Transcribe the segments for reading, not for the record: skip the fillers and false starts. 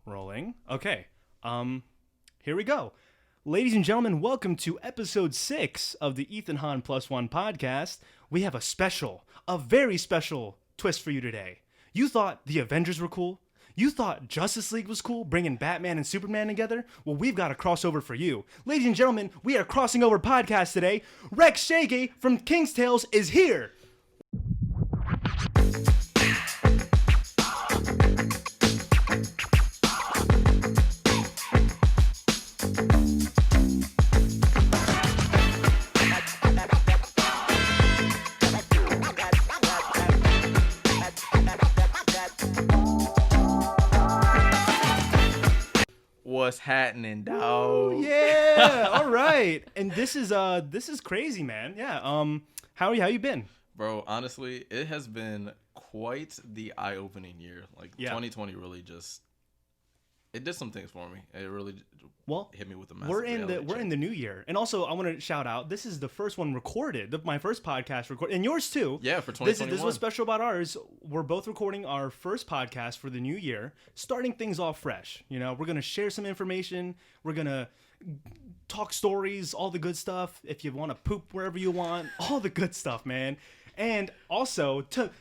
Rolling. Okay. Here we go. Ladies and gentlemen, welcome to episode 6 of the Ethan Han Plus One podcast. We have a very special twist for you today. You thought the Avengers were cool? You thought Justice League was cool, bringing Batman and Superman together? Well, we've got a crossover for you. Ladies and gentlemen, we are crossing over podcast today. Rex Chege from King's Tales is here. What's happening, dog? Yeah, all right. And this is crazy, man. Yeah. How you been? Bro, honestly, it has been quite the eye-opening year. Like 2020 really just it did some things for me. It really hit me with a massive we're in the new year. And also I want to shout out, this is the first one recorded, my first podcast recorded, and yours too. Yeah, for 2021. This is what's special about ours. We're both recording our first podcast for the new year, starting things off fresh. You know, we're going to share some information. We're going to talk stories, all the good stuff. If you want to poop wherever you want, all the good stuff, man. And also to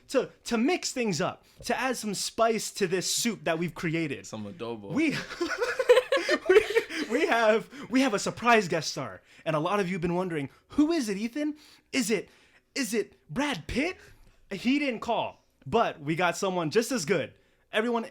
mix things up, to add some spice to this soup that we've created. Some adobo. We have a surprise guest star, and a lot of you have been wondering, who is it, Ethan? Is it Brad Pitt? He didn't call, but we got someone just as good. Everyone,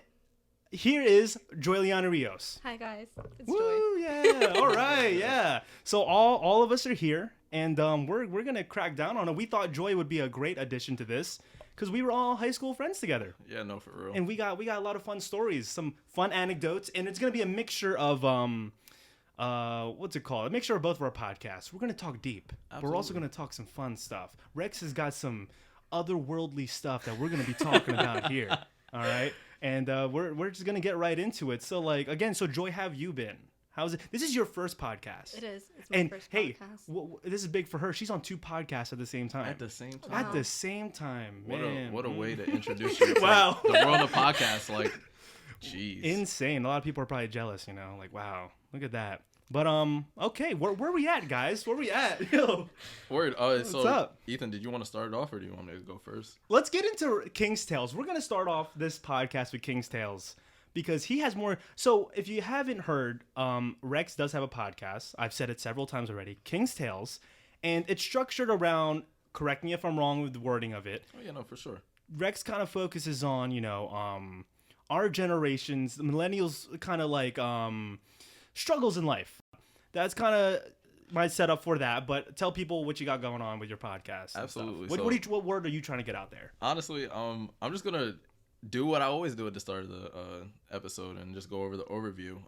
here is Joyliana Rios. Hi guys, it's Woo, Joy. Yeah, all right, yeah. So all of us are here, and we're gonna crack down on it. We thought Joy would be a great addition to this because we were all high school friends together. Yeah, no, for real. And we got a lot of fun stories, some fun anecdotes, and it's gonna be a mixture of what's it called? A mixture of both of our podcasts. We're gonna talk deep. But we're also gonna talk some fun stuff. Rex has got some otherworldly stuff that we're gonna be talking about here. All right, and we're just gonna get right into it. So so Joy, how have you been? How's it? This is your first podcast. It is. It's my first podcast. This is big for her. She's on 2 podcasts at the same time. At the same time. Wow. At the same time, man. What a way to introduce you to Wow. the world of podcasts. Like, jeez. Insane. A lot of people are probably jealous, you know, like, wow, look at that. But okay, where we at, guys? Where we at? Yo. Word. What's up? Ethan, did you want to start it off, or do you want me to go first? Let's get into King's Tales. We're gonna start off this podcast with King's Tales because he has more. So if you haven't heard, Rex does have a podcast. I've said it several times already. King's Tales, and it's structured around. Correct me if I'm wrong with the wording of it. Oh yeah, no, for sure. Rex kind of focuses on our generations, the millennials, kind of like struggles in life. That's kind of my setup for that, but tell people what you got going on with your podcast. Absolutely. What word are you trying to get out there? Honestly, I'm just gonna do what I always do at the start of the episode and just go over the overview.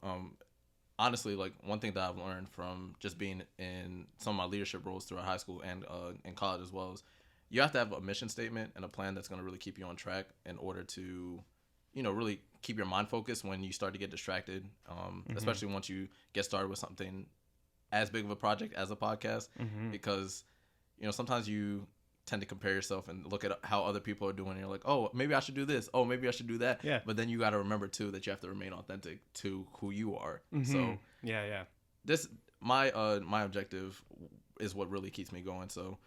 Honestly, like one thing that I've learned from just being in some of my leadership roles throughout high school and in college as well is you have to have a mission statement and a plan that's gonna really keep you on track in order to, really keep your mind focused when you start to get distracted, especially once you get started with something as big of a project as a podcast, because, sometimes you tend to compare yourself and look at how other people are doing. And you're like, oh, maybe I should do this. Oh, maybe I should do that. Yeah. But then you got to remember, too, that you have to remain authentic to who you are. Mm-hmm. So yeah. This my objective is what really keeps me going. So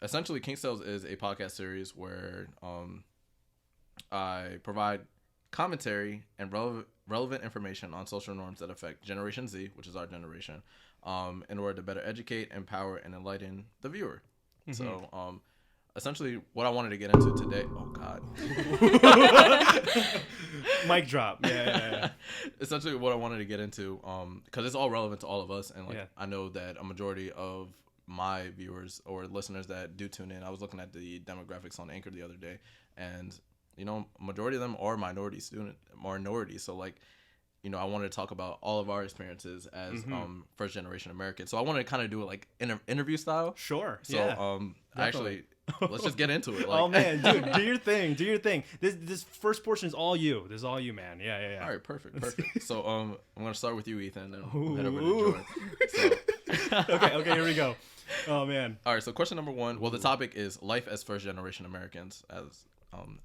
essentially, King's Tales is a podcast series where I provide commentary and relevant information on social norms that affect Generation Z, which is our generation, in order to better educate, empower, and enlighten the viewer. Mm-hmm. So, essentially, what I wanted to get into today... Oh, God. Mic drop. Yeah. Essentially, what I wanted to get into, because it's all relevant to all of us, and I know that a majority of my viewers or listeners that do tune in, I was looking at the demographics on Anchor the other day, and... majority of them are minorities. So I wanted to talk about all of our experiences as first generation Americans. So I wanted to kind of do it like interview style. Sure. So actually, let's just get into it. Oh man, dude, do your thing. This first portion is all you. This is all you, man. Yeah. All right, perfect. So I'm gonna start with you, Ethan, and then head over to Joy. So okay, here we go. Oh man. All right. So question number 1. Well, the topic is life as first generation Americans,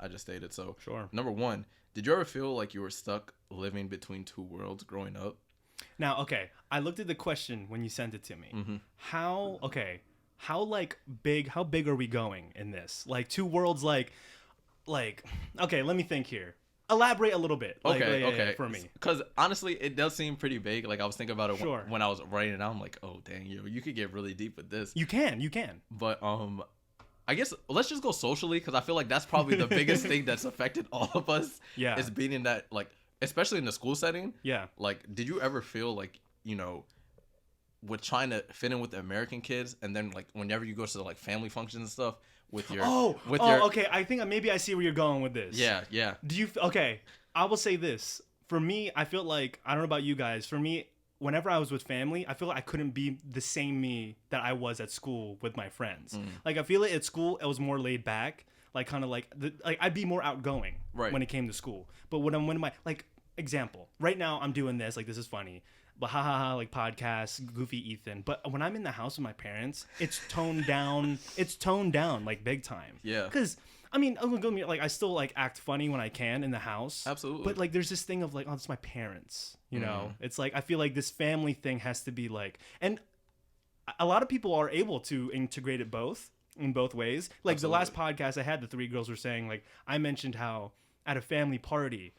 I just stated. So, Sure. Number one, did you ever feel like you were stuck living between two worlds growing up? Now, okay, I looked at the question when you sent it to me. Mm-hmm. How big are we going in this? Like two worlds, like, okay, let me think here. Elaborate a little bit. Like, Okay. for me. Because honestly, it does seem pretty vague. Like I was thinking about it Sure. when I was writing it down. I'm like, oh dang, you could get really deep with this. You can. But I guess let's just go socially because I feel like that's probably the biggest thing that's affected all of us. Yeah. Is being in that, like, especially in the school setting. Yeah. Like, did you ever feel like, with trying to fit in with the American kids, and then like whenever you go to like family functions and stuff with your okay, I think maybe I see where you're going with this. Yeah. Okay, I will say this. For me, I feel like, I don't know about you guys, for me, whenever I was with family, I feel like I couldn't be the same me that I was at school with my friends. Like I feel like at school it was more laid back, like kind of like I'd be more outgoing when it came to school. But when my, like, example, right now I'm doing this, like, this is funny, but like podcast, goofy Ethan. But when I'm in the house with my parents, it's toned down. It's toned down like big time. Yeah. Because I mean, like, I still like act funny when I can in the house. Absolutely. But like, there's this thing of like, oh, it's my parents. You know, it's like I feel like this family thing has to be like, and a lot of people are able to integrate it in both ways. Like the last podcast I had, the three girls were saying, like, I mentioned how at a family party,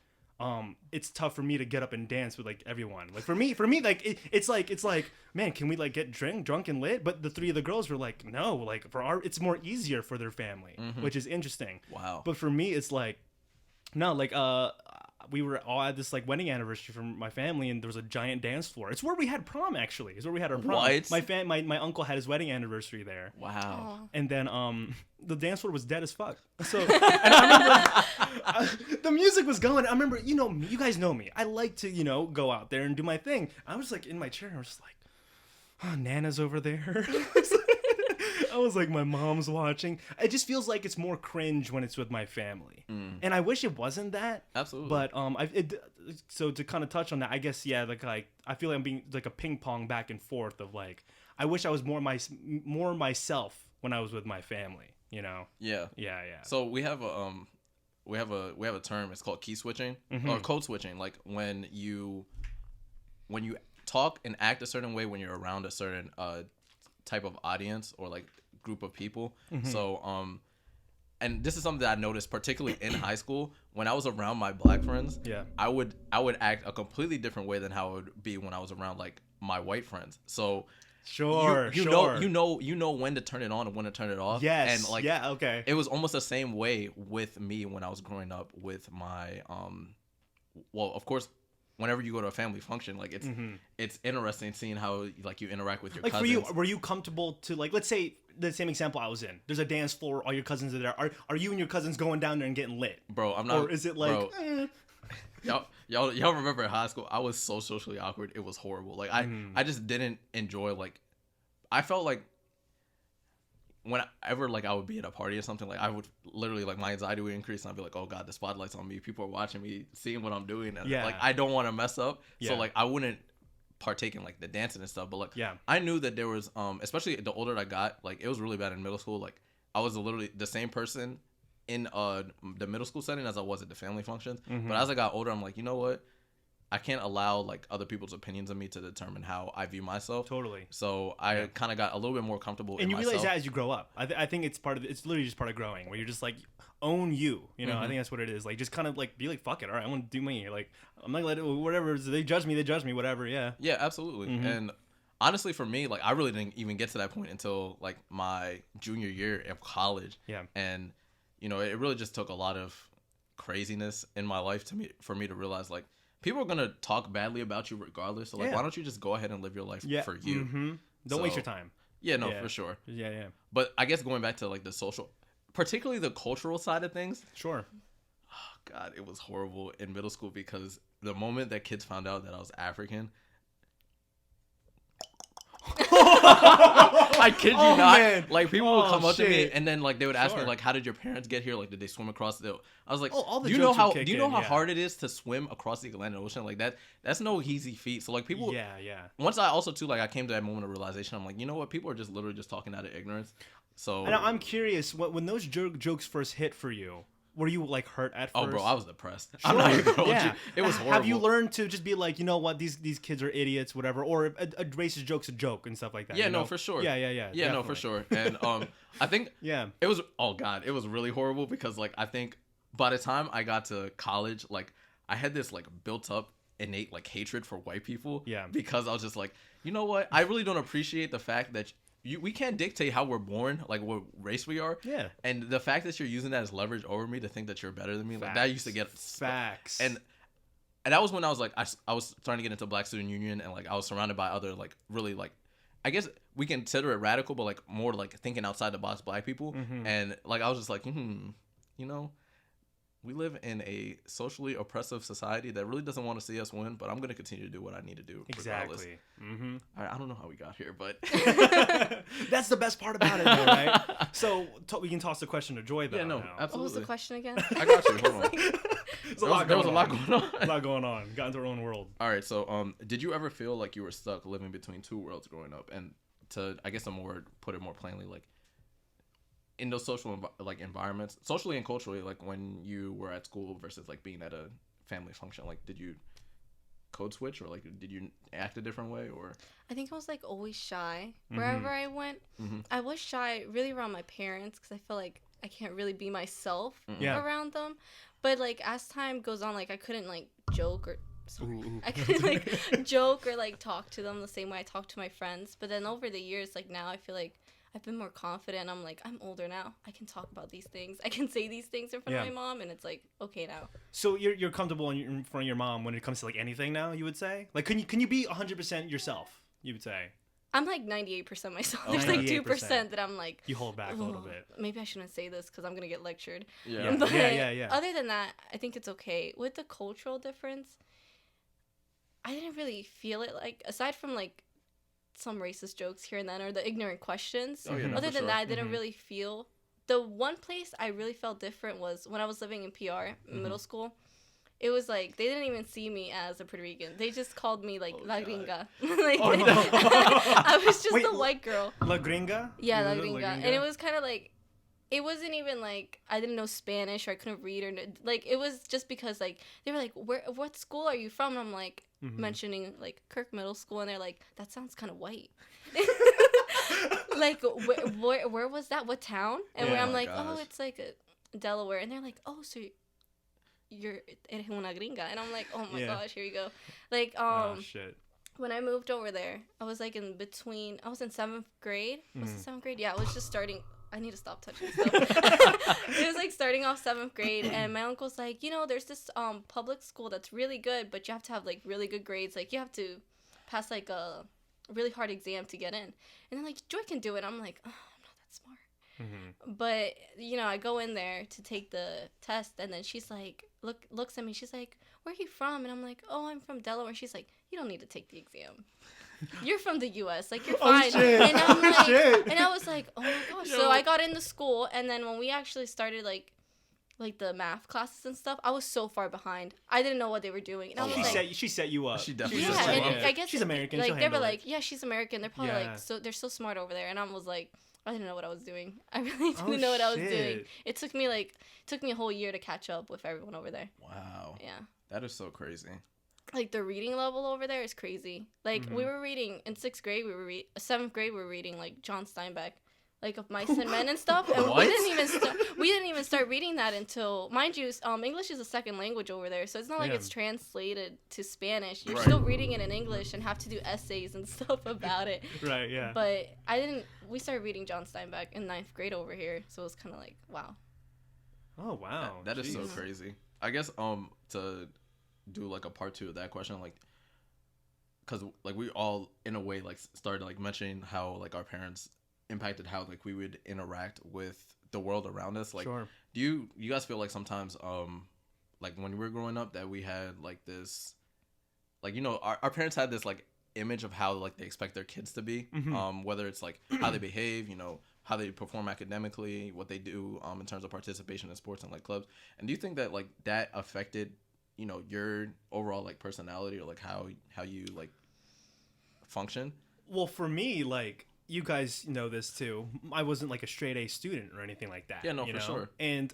it's tough for me to get up and dance with like everyone. Like for me, like it's like, man, can we like get drunk and lit? But the three of the girls were like, no, like it's more easier for their family, which is interesting. Wow. But for me, it's like, no, like we were all at this like wedding anniversary from my family, and there was a giant dance floor. It's where we had prom, actually. It's where we had our prom. What? My uncle had his wedding anniversary there. Wow. Aww. And then the dance floor was dead as fuck. So and I remember the music was going. I remember, me, you guys know me. I like to, go out there and do my thing. I was like in my chair, and I was just like, oh, Nana's over there. I was like, my mom's watching. It just feels like it's more cringe when it's with my family. And I wish it wasn't that. Absolutely. But so to kind of touch on that, I guess, yeah, like I feel like I'm being like a ping pong back and forth of like, I wish I was more myself when I was with my family, Yeah. Yeah. So we have a term. It's called key switching or code switching. Like when you talk and act a certain way when you're around a certain type of audience or like group of people. So and this is something that I noticed particularly in high school when I was around my black friends. Yeah. I would act a completely different way than how it would be when I was around like my white friends. So Sure. you know when to turn it on and when to turn it off. Yes. And like, yeah. Okay. it was almost the same way with me when I was growing up with my well, of course, whenever you go to a family function, like it's interesting seeing how like you interact with your like cousins. for you, were you comfortable to, like, let's say the same example I was in, there's a dance floor, all your cousins are there, are you and your cousins going down there and getting lit? Bro, I'm not. Or is it like, Y'all remember in high school I was so socially awkward, it was horrible. Like I just didn't enjoy, like, I felt like whenever like I would be at a party or something, like I would literally, like, my anxiety would increase and I'd be like, oh god, the spotlight's on me, people are watching me, seeing what I'm doing, and like I don't want to mess up. So like I wouldn't partake in like the dancing and stuff. But like I knew that there was especially the older I got, like it was really bad in middle school. Like I was literally the same person in the middle school setting as I was at the family functions. But as I got older, I'm like, you know what, I can't allow like other people's opinions of me to determine how I view myself. Totally. So I kind of got a little bit more comfortable. And in you myself. realize that as you grow up. I think it's it's literally just part of growing, where you're just like, own you. You know, I think that's what it is. Like, just kind of like be like, fuck it. All right, I want to do me. Like, I'm not gonna let it, whatever. They judge me, whatever. Yeah. Yeah, absolutely. And honestly, for me, like I really didn't even get to that point until like my junior year of college. Yeah. And you know, it really just took a lot of craziness in my life for me to realize, like, people are gonna talk badly about you regardless. So like, why don't you just go ahead and live your life for you? Don't waste your time. Yeah, no, for sure. Yeah. But I guess going back to like the social, particularly the cultural side of things. Sure. Oh God, it was horrible in middle school because the moment that kids found out that I was African. I kid you not. Man. Like people would come up to me and then like they would ask me like, "How did your parents get here? Like, did they swim across the?" I was like, "Do you know how hard it is to swim across the Atlantic Ocean? Like that's no easy feat." So like people, yeah. Once I also too, like, I came to that moment of realization. I'm like, you know what? People are just literally just talking out of ignorance. So and I'm curious, when those jokes first hit for you, were you like hurt at first? Oh, bro, I was depressed. Sure. I'm not even gonna hold you. It was horrible. Have you learned to just be like, you know what, these kids are idiots, whatever, or a racist joke's a joke and stuff like that? Yeah, you know? no, for sure. Yeah, definitely. No, for sure. And I think it was. Oh God, it was really horrible because like I think by the time I got to college, like I had this like built up innate like hatred for white people. Yeah. Because I was just like, you know what, I really don't appreciate the fact that. We can't dictate how we're born, like what race we are. Yeah. And the fact that you're using that as leverage over me to think that you're better than me, like that used to get facts. And that was when I was like, I was starting to get into Black Student Union, and like I was surrounded by other like really like, I guess we consider it radical, but like more like thinking outside the box Black people. Mm-hmm. And like I was just like, you know. We live in a socially oppressive society that really doesn't want to see us win, but I'm going to continue to do what I need to do. Exactly. Mm-hmm. I don't know how we got here, but that's the best part about it, though, right? So we can toss the question to Joy, though. Yeah, no, now. absolutely. What was the question again? I got you. Hold on. There was a lot going on. A lot going on. Got into our own world. All right. So, did you ever feel like you were stuck living between two worlds growing up? And to, I guess, put it more plainly, like. In those social like environments, socially and culturally, like when you were at school versus like being at a family function, like did you code switch or like did you act a different way or? I think I was like always shy wherever I went. Mm-hmm. I was shy really around my parents because I feel like I can't really be myself around them. But like as time goes on, like I couldn't like joke or. I couldn't like joke or like talk to them the same way I talk to my friends. But then over the years, like now I feel like I've been more confident. I'm like, I'm older now. I can talk about these things. I can say these things in front of my mom, and it's like, okay now. So you're comfortable in front of your mom when it comes to like anything now, you would say? Like, can you be 100% yourself, you would say? I'm like 98% myself. Oh, There's like 2% that I'm like... You hold back a little bit. Maybe I shouldn't say this because I'm going to get lectured. Yeah. But yeah. Other than that, I think it's okay. With the cultural difference, I didn't really feel it like, aside from like some racist jokes here and then or the ignorant questions. Other than that, I didn't really feel. The one place I really felt different was when I was living in PR, middle school. It was like, they didn't even see me as a Puerto Rican. They just called me like La Gringa. Like, I was just a white girl. La Gringa? Yeah, La Gringa. And it was kind of like, it wasn't even like I didn't know Spanish or I couldn't read or like it was just because like they were like, what school are you from? And I'm like mentioning like Kirk Middle School, and they're like, that sounds kind of white. Like where was that? What town? And where I'm like, oh, it's like Delaware, and they're like, oh, so you're eres una gringa, and I'm like, oh my gosh, here you go. Like oh shit. When I moved over there, I was like in between. I was in 7th grade. Was it 7th grade? Yeah, I was just starting. I need to stop touching stuff. It was like starting off 7th grade, and my uncle's like, you know, there's this public school that's really good, but you have to have like really good grades. Like you have to pass like a really hard exam to get in. And then like Joy can do it. I'm like, oh, I'm not that smart. But you know, I go in there to take the test, and then she's like, looks at me. She's like, where are you from? And I'm like, oh, I'm from Delaware. She's like, you don't need to take the exam. You're from the U.S. Like, you're fine. Shit. And I'm like, and I was like, oh my gosh. So I got into school, and then when we actually started like the math classes and stuff, I was so far behind. I didn't know what they were doing. And I was she set you up. She definitely set you up. I guess she's American. Like they were like, it. yeah, she's American. They're probably like they're so smart over there. And I was like, I didn't know what I was doing. I really didn't know what I was doing. It took me a whole year to catch up with everyone over there. Wow. Yeah. That is so crazy. Like the reading level over there is crazy. Like we were reading in 6th grade, 7th grade we were reading like John Steinbeck, like Of Mice and Men and stuff. And we didn't even start reading that until, mind you, English is a second language over there, so it's not like it's translated to Spanish. You're still reading it in English and have to do essays and stuff about it. Right. Yeah. But we started reading John Steinbeck in 9th grade over here, so it was kind of like, wow. Oh wow, that is so crazy. I guess to do like a part 2 of that question, like, because like we all in a way like started like mentioning how like our parents impacted how like we would interact with the world around us. Like, do you guys feel like sometimes like when we were growing up that we had like this, like, you know, our parents had this like image of how like they expect their kids to be, whether it's like how they behave, you know, how they perform academically, what they do in terms of participation in sports and like clubs. And do you think that like that affected, you know, your overall like personality or like how you like function? Well, for me, like, you guys know this too, I wasn't like a straight A student or anything like that. Yeah, no, for sure. And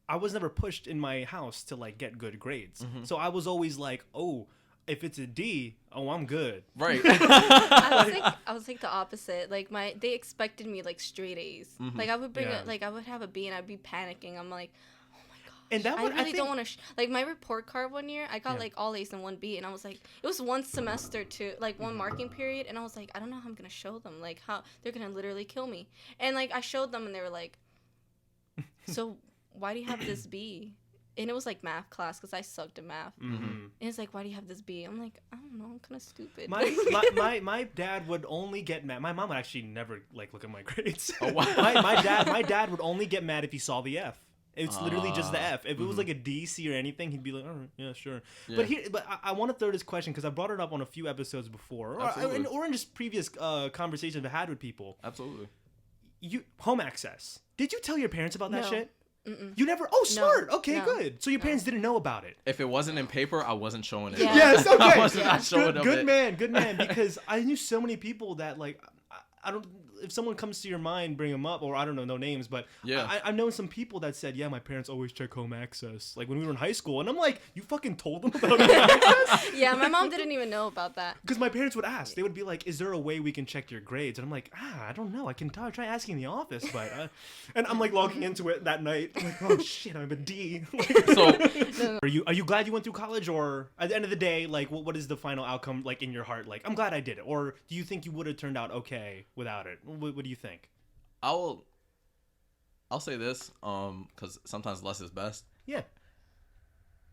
I was never pushed in my house to like get good grades. Mm-hmm. So I was always like, oh, if it's a D, oh, I'm good. Right. I was like the opposite. Like they expected me like straight A's. Mm-hmm. Like I would bring Yeah. I would have a B and I'd be panicking. I'm like, oh my gosh. And that I would- really I don't think- want to like my report card one year. I got Yeah. like all A's and one B, and I was like, it was one semester to like one marking period, and I was like, I don't know how I'm gonna show them. Like how they're gonna literally kill me. And like I showed them, and they were like, so why do you have this B? And it was like math class because I sucked at math. Mm-hmm. And it's like, why do you have this B? I'm like, I don't know, I'm kind of stupid. My dad would only get mad. My mom would actually never like look at my grades. Oh, wow. my dad would only get mad if he saw the F. It's literally just the F. If it was like a D, C, or anything, he'd be like, all right, yeah, sure. Yeah. But I want to throw this question because I brought it up on a few episodes before, Absolutely. or in just previous conversations I've had with people. Absolutely. Home access. Did you tell your parents about that No. shit? Mm-mm. You never. Oh, smart. Okay, No. good. So your parents didn't know about it. If it wasn't in paper, I wasn't showing it. Yeah. Yes, okay. I was not showing good, them good it. man, good man. Because I knew so many people that like I don't. If someone comes to your mind, bring them up, or I don't know, no names, but Yeah. I've known some people that said, yeah, my parents always check home access, like when we were in high school, and I'm like, you fucking told them about home access? Yeah, my mom didn't even know about that. Because my parents would ask, they would be like, is there a way we can check your grades? And I'm like, I don't know, I can try asking in the office, but and I'm like logging into it that night, I'm like, oh shit, I'm a D. So Are you glad you went through college, or at the end of the day, like what is the final outcome like in your heart? Like, I'm glad I did it, or do you think you would have turned out okay without it? What do you think? I'll say this, because sometimes less is best. Yeah.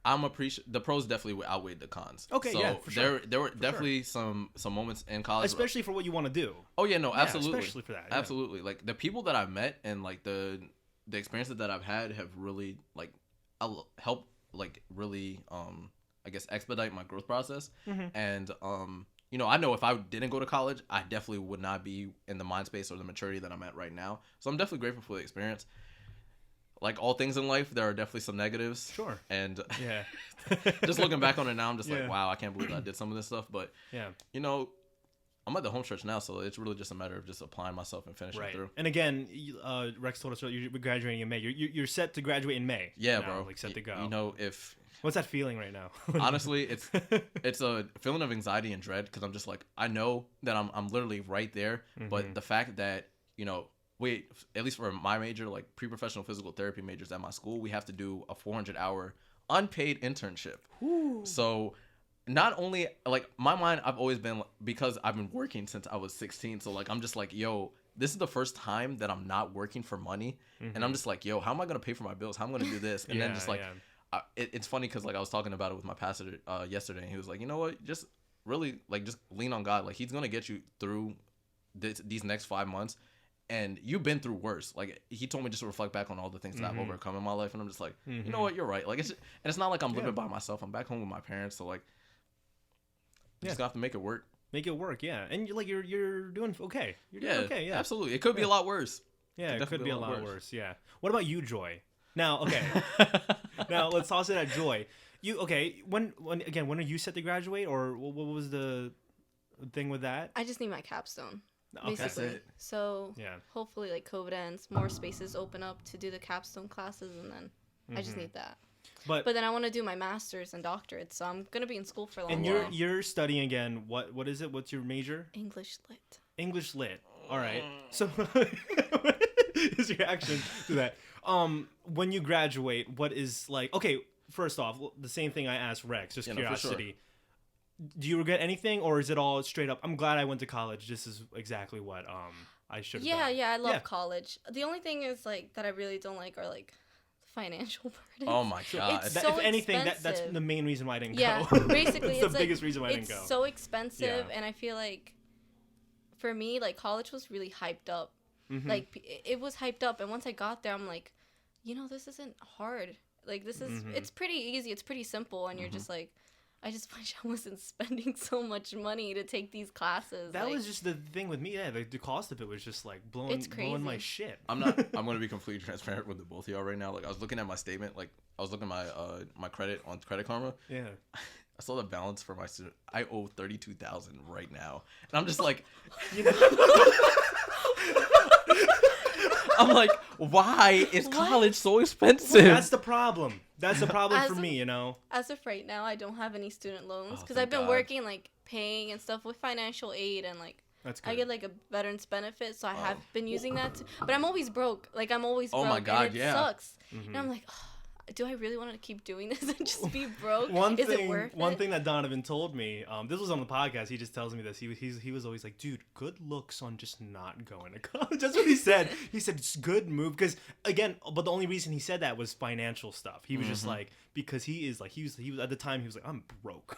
The pros definitely outweighed the cons. Okay, so yeah, for sure. there were definitely some moments in college, Especially for what you want to do. Oh yeah, no, Yeah, absolutely, especially for that, yeah. absolutely. Like the people that I've met and like the experiences that I've had have really like helped like really I guess expedite my growth process. Mm-hmm. And you know, I know if I didn't go to college, I definitely would not be in the mind space or the maturity that I'm at right now. So I'm definitely grateful for the experience. Like all things in life, there are definitely some negatives. Sure. And Yeah. just looking back on it now, I'm just Yeah. like, wow, I can't believe I did some of this stuff. But Yeah. you know, I'm at the home stretch now, so it's really just a matter of just applying myself and finishing Right. through. And again, Rex told us you're graduating in May. You're set to graduate in May. Yeah, now, bro. Like set to go. You know, if What's that feeling right now? honestly, it's a feeling of anxiety and dread because I'm just like, I know that I'm literally right there, but the fact that, you know, at least for my major, like pre-professional physical therapy majors at my school, we have to do a 400-hour unpaid internship. Ooh. So not only like my mind, I've always been, because I've been working since I was 16. So like, I'm just like, yo, this is the first time that I'm not working for money. And I'm just like, yo, how am I going to pay for my bills? How am I going to do this? And then just like, it's funny because like I was talking about it with my pastor yesterday, and he was like, you know what, just really like just lean on God. Like he's gonna get you through these next 5 months, and you've been through worse. Like he told me just to reflect back on all the things that I've overcome in my life, and I'm just like, you know what, you're right. Like and it's not like I'm living by myself. I'm back home with my parents, so like, you just have to make it work. Make it work, yeah. And you're doing okay. You're doing okay, yeah. Absolutely. It could be a lot worse. Yeah, it could definitely be a lot worse. Yeah. What about you, Joy? Now, okay. Now let's toss it at Joy. When are you set to graduate, or what was the thing with that? I just need my capstone, Okay. basically. That's it. So Yeah. hopefully, like COVID ends, more spaces open up to do the capstone classes, and then I just need that. But But then I want to do my master's and doctorate, so I'm gonna be in school for a long and while. you're studying again. What is it? What's your major? English lit. English lit. All right. So his reaction to that. When you graduate, what is like? Okay, first off, the same thing I asked Rex. Just Yeah, no, for sure. curiosity. Do you regret anything, or is it all straight up? I'm glad I went to college. This is exactly what I should have done. Yeah, I love Yeah. college. The only thing is like that I really don't like are like financial burdens. Oh my god. It's That- so if anything, that's expensive. the main reason why I didn't Yeah, go. basically, it's it's the like, biggest reason why I didn't it's go. so expensive, Yeah. and I feel like for me, like college was really hyped up. Mhm. Like it was hyped up, and once I got there, I'm like, you know, this isn't hard. Like this is, Mhm. it's pretty easy. It's pretty simple, and you're just like, I just wish I wasn't spending so much money to take these classes. That like, was just the thing with me. Yeah, the cost of it was just like blowing It's my crazy. shit. I'm gonna be completely transparent with the both of y'all right now. Like I was looking at my statement, like I was looking at my credit on Credit Karma. Yeah. I saw the balance for my student. I owe $32,000 right now, and I'm just like, I'm like, why is What? college so expensive? That's the problem. That's the problem As for of- me, you know. As of right now, I don't have any student loans Oh, because thank I've been God. working like paying and stuff with financial aid and like That's good. I get like a veterans benefit, so I have Oh. been using that. But I'm always broke. Like I'm always Oh broke. my God, and it yeah. sucks. Mhm. And I'm like, do I really want to keep doing this and just be broke? One Is it worth one it? thing that Donovan told me, this was on the podcast. He just tells me this. He was always like, dude, good looks on just not going to college. That's what he said. He said it's good move because again, but the only reason he said that was financial stuff. He was just like because he is like he was at the time he was like I'm broke.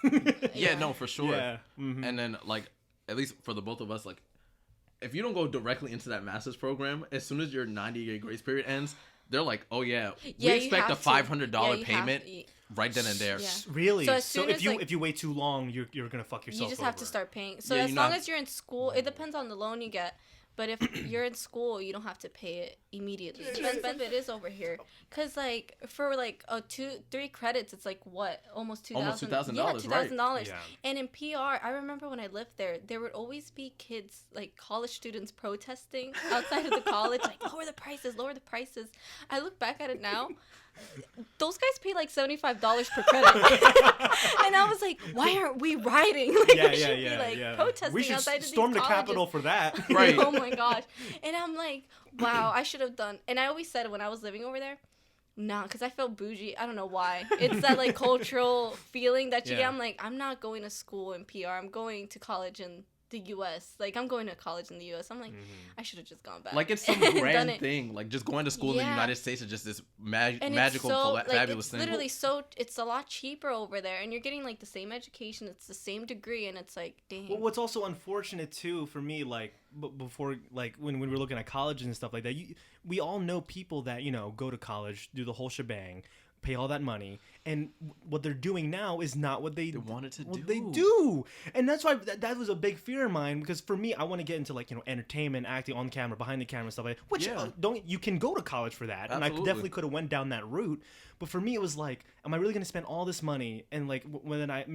Yeah, no, for sure. Yeah. Mhm. And then like at least for the both of us, like if you don't go directly into that master's program, as soon as your 90-day grace period ends, they're like, oh yeah, we Yeah, you expect a have to. $500 Yeah, you have payment to. right then and there. Yeah. Really? So as So soon if as, you like- if you wait too long, you're gonna fuck yourself. You just have to over. start paying. So Yeah, as you're long not- as you're in school, it depends on the loan you get. But if you're in school, you don't have to pay it immediately. Expensive it is over here, cause like for like 2-3 credits, it's like what almost $2,000. Almost $2,000, Yeah, right. $2,000. Yeah. And in PR, I remember when I lived there would always be kids like college students protesting outside of the college, like lower the prices, lower the prices. I look back at it now. Those guys pay like $75 per credit, and I was like, "Why aren't we rioting? Like, Yeah, we yeah, should yeah, be like yeah. protesting We should outside of storm these the colleges." Capitol for that. Right. Oh my gosh! And I'm like, "Wow, I should have done." And I always said when I was living over there, nah, because I felt bougie. I don't know why. It's that like cultural feeling that you Yeah. get. I'm like, I'm not going to school in PR. I'm going to college in the U.S. Like I'm going to college in the U.S. I'm like, I should have just gone back. Like it's some and done grand it. thing. Like just going to school in the Yeah. United States is just this And magical, it's so, like, fabulous it's thing. literally it's a lot cheaper over there, and you're getting like the same education, it's the same degree, and it's like, dang. Well, what's also unfortunate too for me, like before, like when we were looking at colleges and stuff like that, we all know people that go to college, do the whole shebang, pay all that money, and what they're doing now is not what they wanted to what do. they do, and that's why that was a big fear of mine. Because for me, I want to get into like entertainment, acting on camera, behind the camera, stuff like that. Which Yeah. you can go to college for that, and I Absolutely. definitely could have went down that route. But for me, it was like, am I really going to spend all this money? And like, when I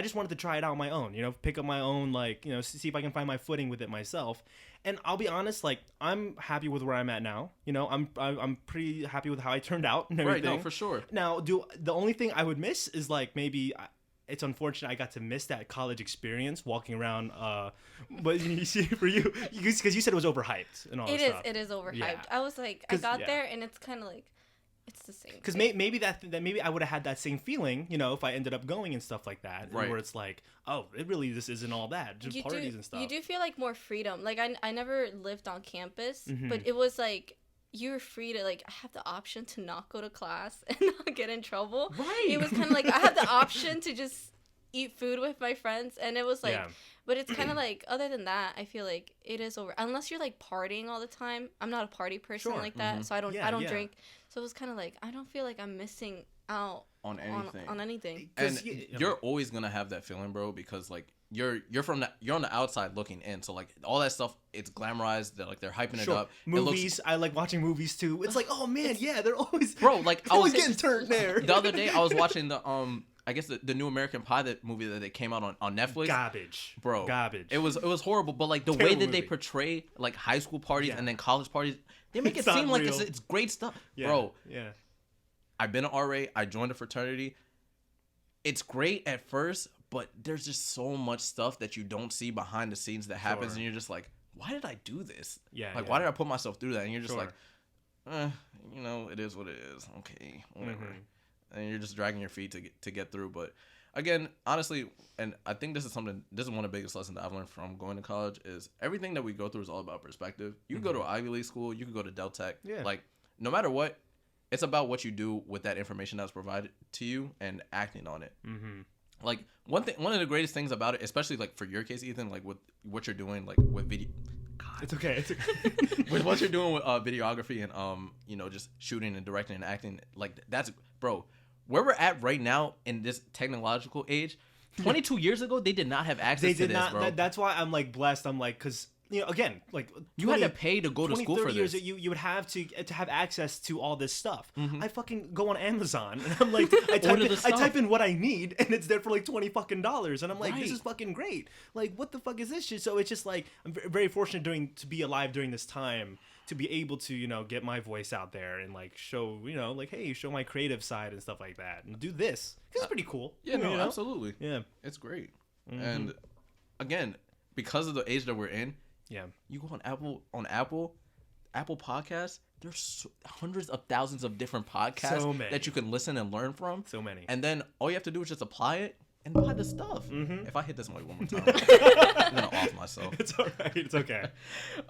just wanted to try it out on my own, pick up my own, like, see if I can find my footing with it myself. And I'll be honest, like, I'm happy with where I'm at now. I'm pretty happy with how I turned out and everything. Right, no, for sure. Now, the only thing I would miss is like maybe. It's unfortunate I got to miss that college experience walking around. But you see, for you, because you said it was overhyped and all that stuff. It is overhyped. Yeah. I was like, I 'Cause- got yeah. there, and it's kind of like, it's the same. Because thing. maybe maybe I would have had that same feeling, if I ended up going and stuff like that, Right. where it's like, oh, it really this isn't all that, just parties and stuff. You do feel like more freedom. Like I never lived on campus, Mhm. but it was like you were free to like I have the option to not go to class and not get in trouble. Right. It was kind of like I had the option to just eat food with my friends, and it was like. Yeah. But it's kind of like, other than that, I feel like it is over. Unless you're like partying all the time. I'm not a party person Sure. like that, so I don't Yeah, yeah. drink. So it was kind of like I don't feel like I'm missing out On anything. on anything. And 'Cause you're always gonna have that feeling, bro, because like you're on the outside looking in, so like all that stuff, it's glamorized. They're hyping Sure. it up. Movies, I like watching movies too. It's like, oh man, yeah, they're always Bro, like they're always getting turned there. The other day I was watching I guess the new American Pie movie that they came out on Netflix. Garbage, Bro, garbage. It was horrible, but like the way Terrible that they movie. portray like high school parties Yeah. and then college parties, they make It's it seem not like real. it's great stuff. Yeah, Bro, yeah. I've been an RA. I joined a fraternity. It's great at first, but there's just so much stuff that you don't see behind the scenes that happens, Sure. and you're just like, why did I do this? Yeah, Like, yeah. why did I put myself through that? And you're just Sure. like, it is what it is. Okay, whatever. Mhm. And you're just dragging your feet to get through. But again, honestly, and I think this is one of the biggest lessons that I've learned from going to college is everything that we go through is all about perspective. You can go to an Ivy League school, you can go to Del Tech. Yeah. Like, no matter what, it's about what you do with that information that's provided to you and acting on it. Mm-hmm. Like one of the greatest things about it, especially like for your case, Ethan, like with what you're doing, like with video, It's okay. It's okay. with what you're doing with videography and just shooting and directing and acting, like that's, bro, where we're at right now in this technological age. 22 years ago, they did not have access They to did this, not. bro. That's why I'm like blessed. I'm like, because you know, again, like You had to pay to go to 20, school 30 for years this. that you would have to have access to all this stuff. Mm-hmm. I fucking go on Amazon and I'm like, I type in what I need and it's there for like $20 fucking, and I'm like, this Right. is fucking great. Like, what the fuck is this shit? So it's just like, I'm very fortunate to be alive during this time, to be able to, you know, get my voice out there and like show, you know, like, hey, show my creative side and stuff like that, and do this. It's pretty cool. Yeah, no, you know? absolutely. Yeah. It's great. And again, because of the age that we're in, Yeah. you go on Apple Podcasts, there's hundreds of thousands of different podcasts So many. that you can listen and learn from. So many. And then all you have to do is just apply it and buy the stuff. If I hit this mic one more time, I'm gonna off myself. It's all right. It's okay.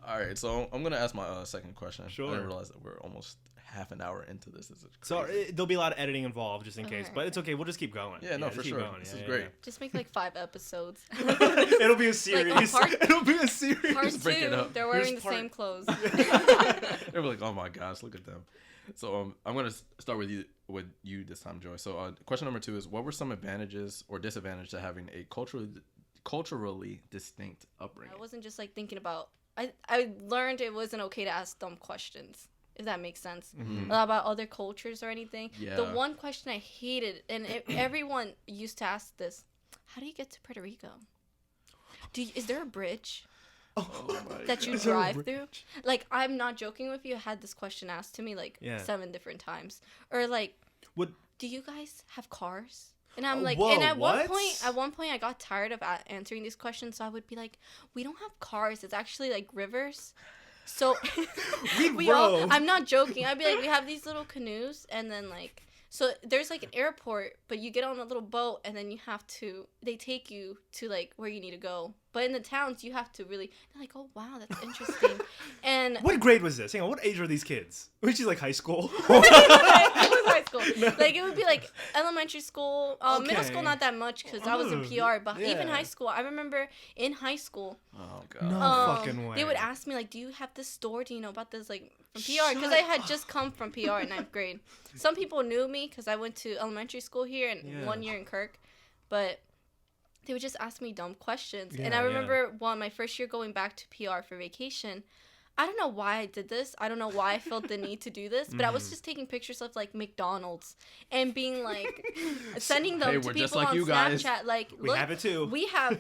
All right, so I'm gonna ask my second question. Sure. I didn't realize that we're almost half an hour into this. This is So crazy. there'll be a lot of editing involved, just in case, Alright. but it's okay. We'll just keep going. Yeah, no, just for keep sure. going. This Yeah, is yeah, great. Just make like 5 episodes. yeah. It'll be a series. part- It'll be a series. Part Just break it 2, up. they're Here's wearing the part- same clothes. They're like, oh my gosh, look at them. So I'm gonna start with you this time, Joy. So question number 2 is, what were some advantages or disadvantages to having a culturally distinct upbringing? I wasn't just like thinking about. I learned it wasn't okay to ask dumb questions, if that makes sense. About other cultures or anything. Yeah. The one question I hated, and everyone used to ask this: how do you get to Puerto Rico? Is there a bridge Oh my that you Is there a drive through? Like, I'm not joking with you. I had this question asked to me like Yeah. 7 different times. Or like, What? do you guys have cars? And I'm Oh, like, whoa, and at what? one point, I got tired of answering these questions. So I would be like, we don't have cars. It's actually like rivers. So Bro. I'm not joking. I'd be like, we have these little canoes, and then like, so there's like an airport, but you get on a little boat, and then they take you to like where you need to go. But in the towns, you have to really, they're like, oh wow, that's interesting. And What grade was this? Hang on, what age were these kids? Which is like high school. it was high school. Like, it would be like elementary school, middle Okay. school, not that much because I was in PR. But even Yeah. high school, I remember in high school, Oh god. No fucking way. they would ask me like, do you have this store? Do you know about this, like, from PR? Because I had just come from PR in 9th grade. Some people knew me because I went to elementary school here and Yeah. 1 year in Kirk, but they would just ask me dumb questions. And Yeah, I remember my first year going back to PR for vacation. I don't know why I did this. I don't know why I felt the need to do this, but I was just taking pictures of like McDonald's and being like, sending them Hey, to we're people just like on you guys. Snapchat. Like, We look, have it too. we have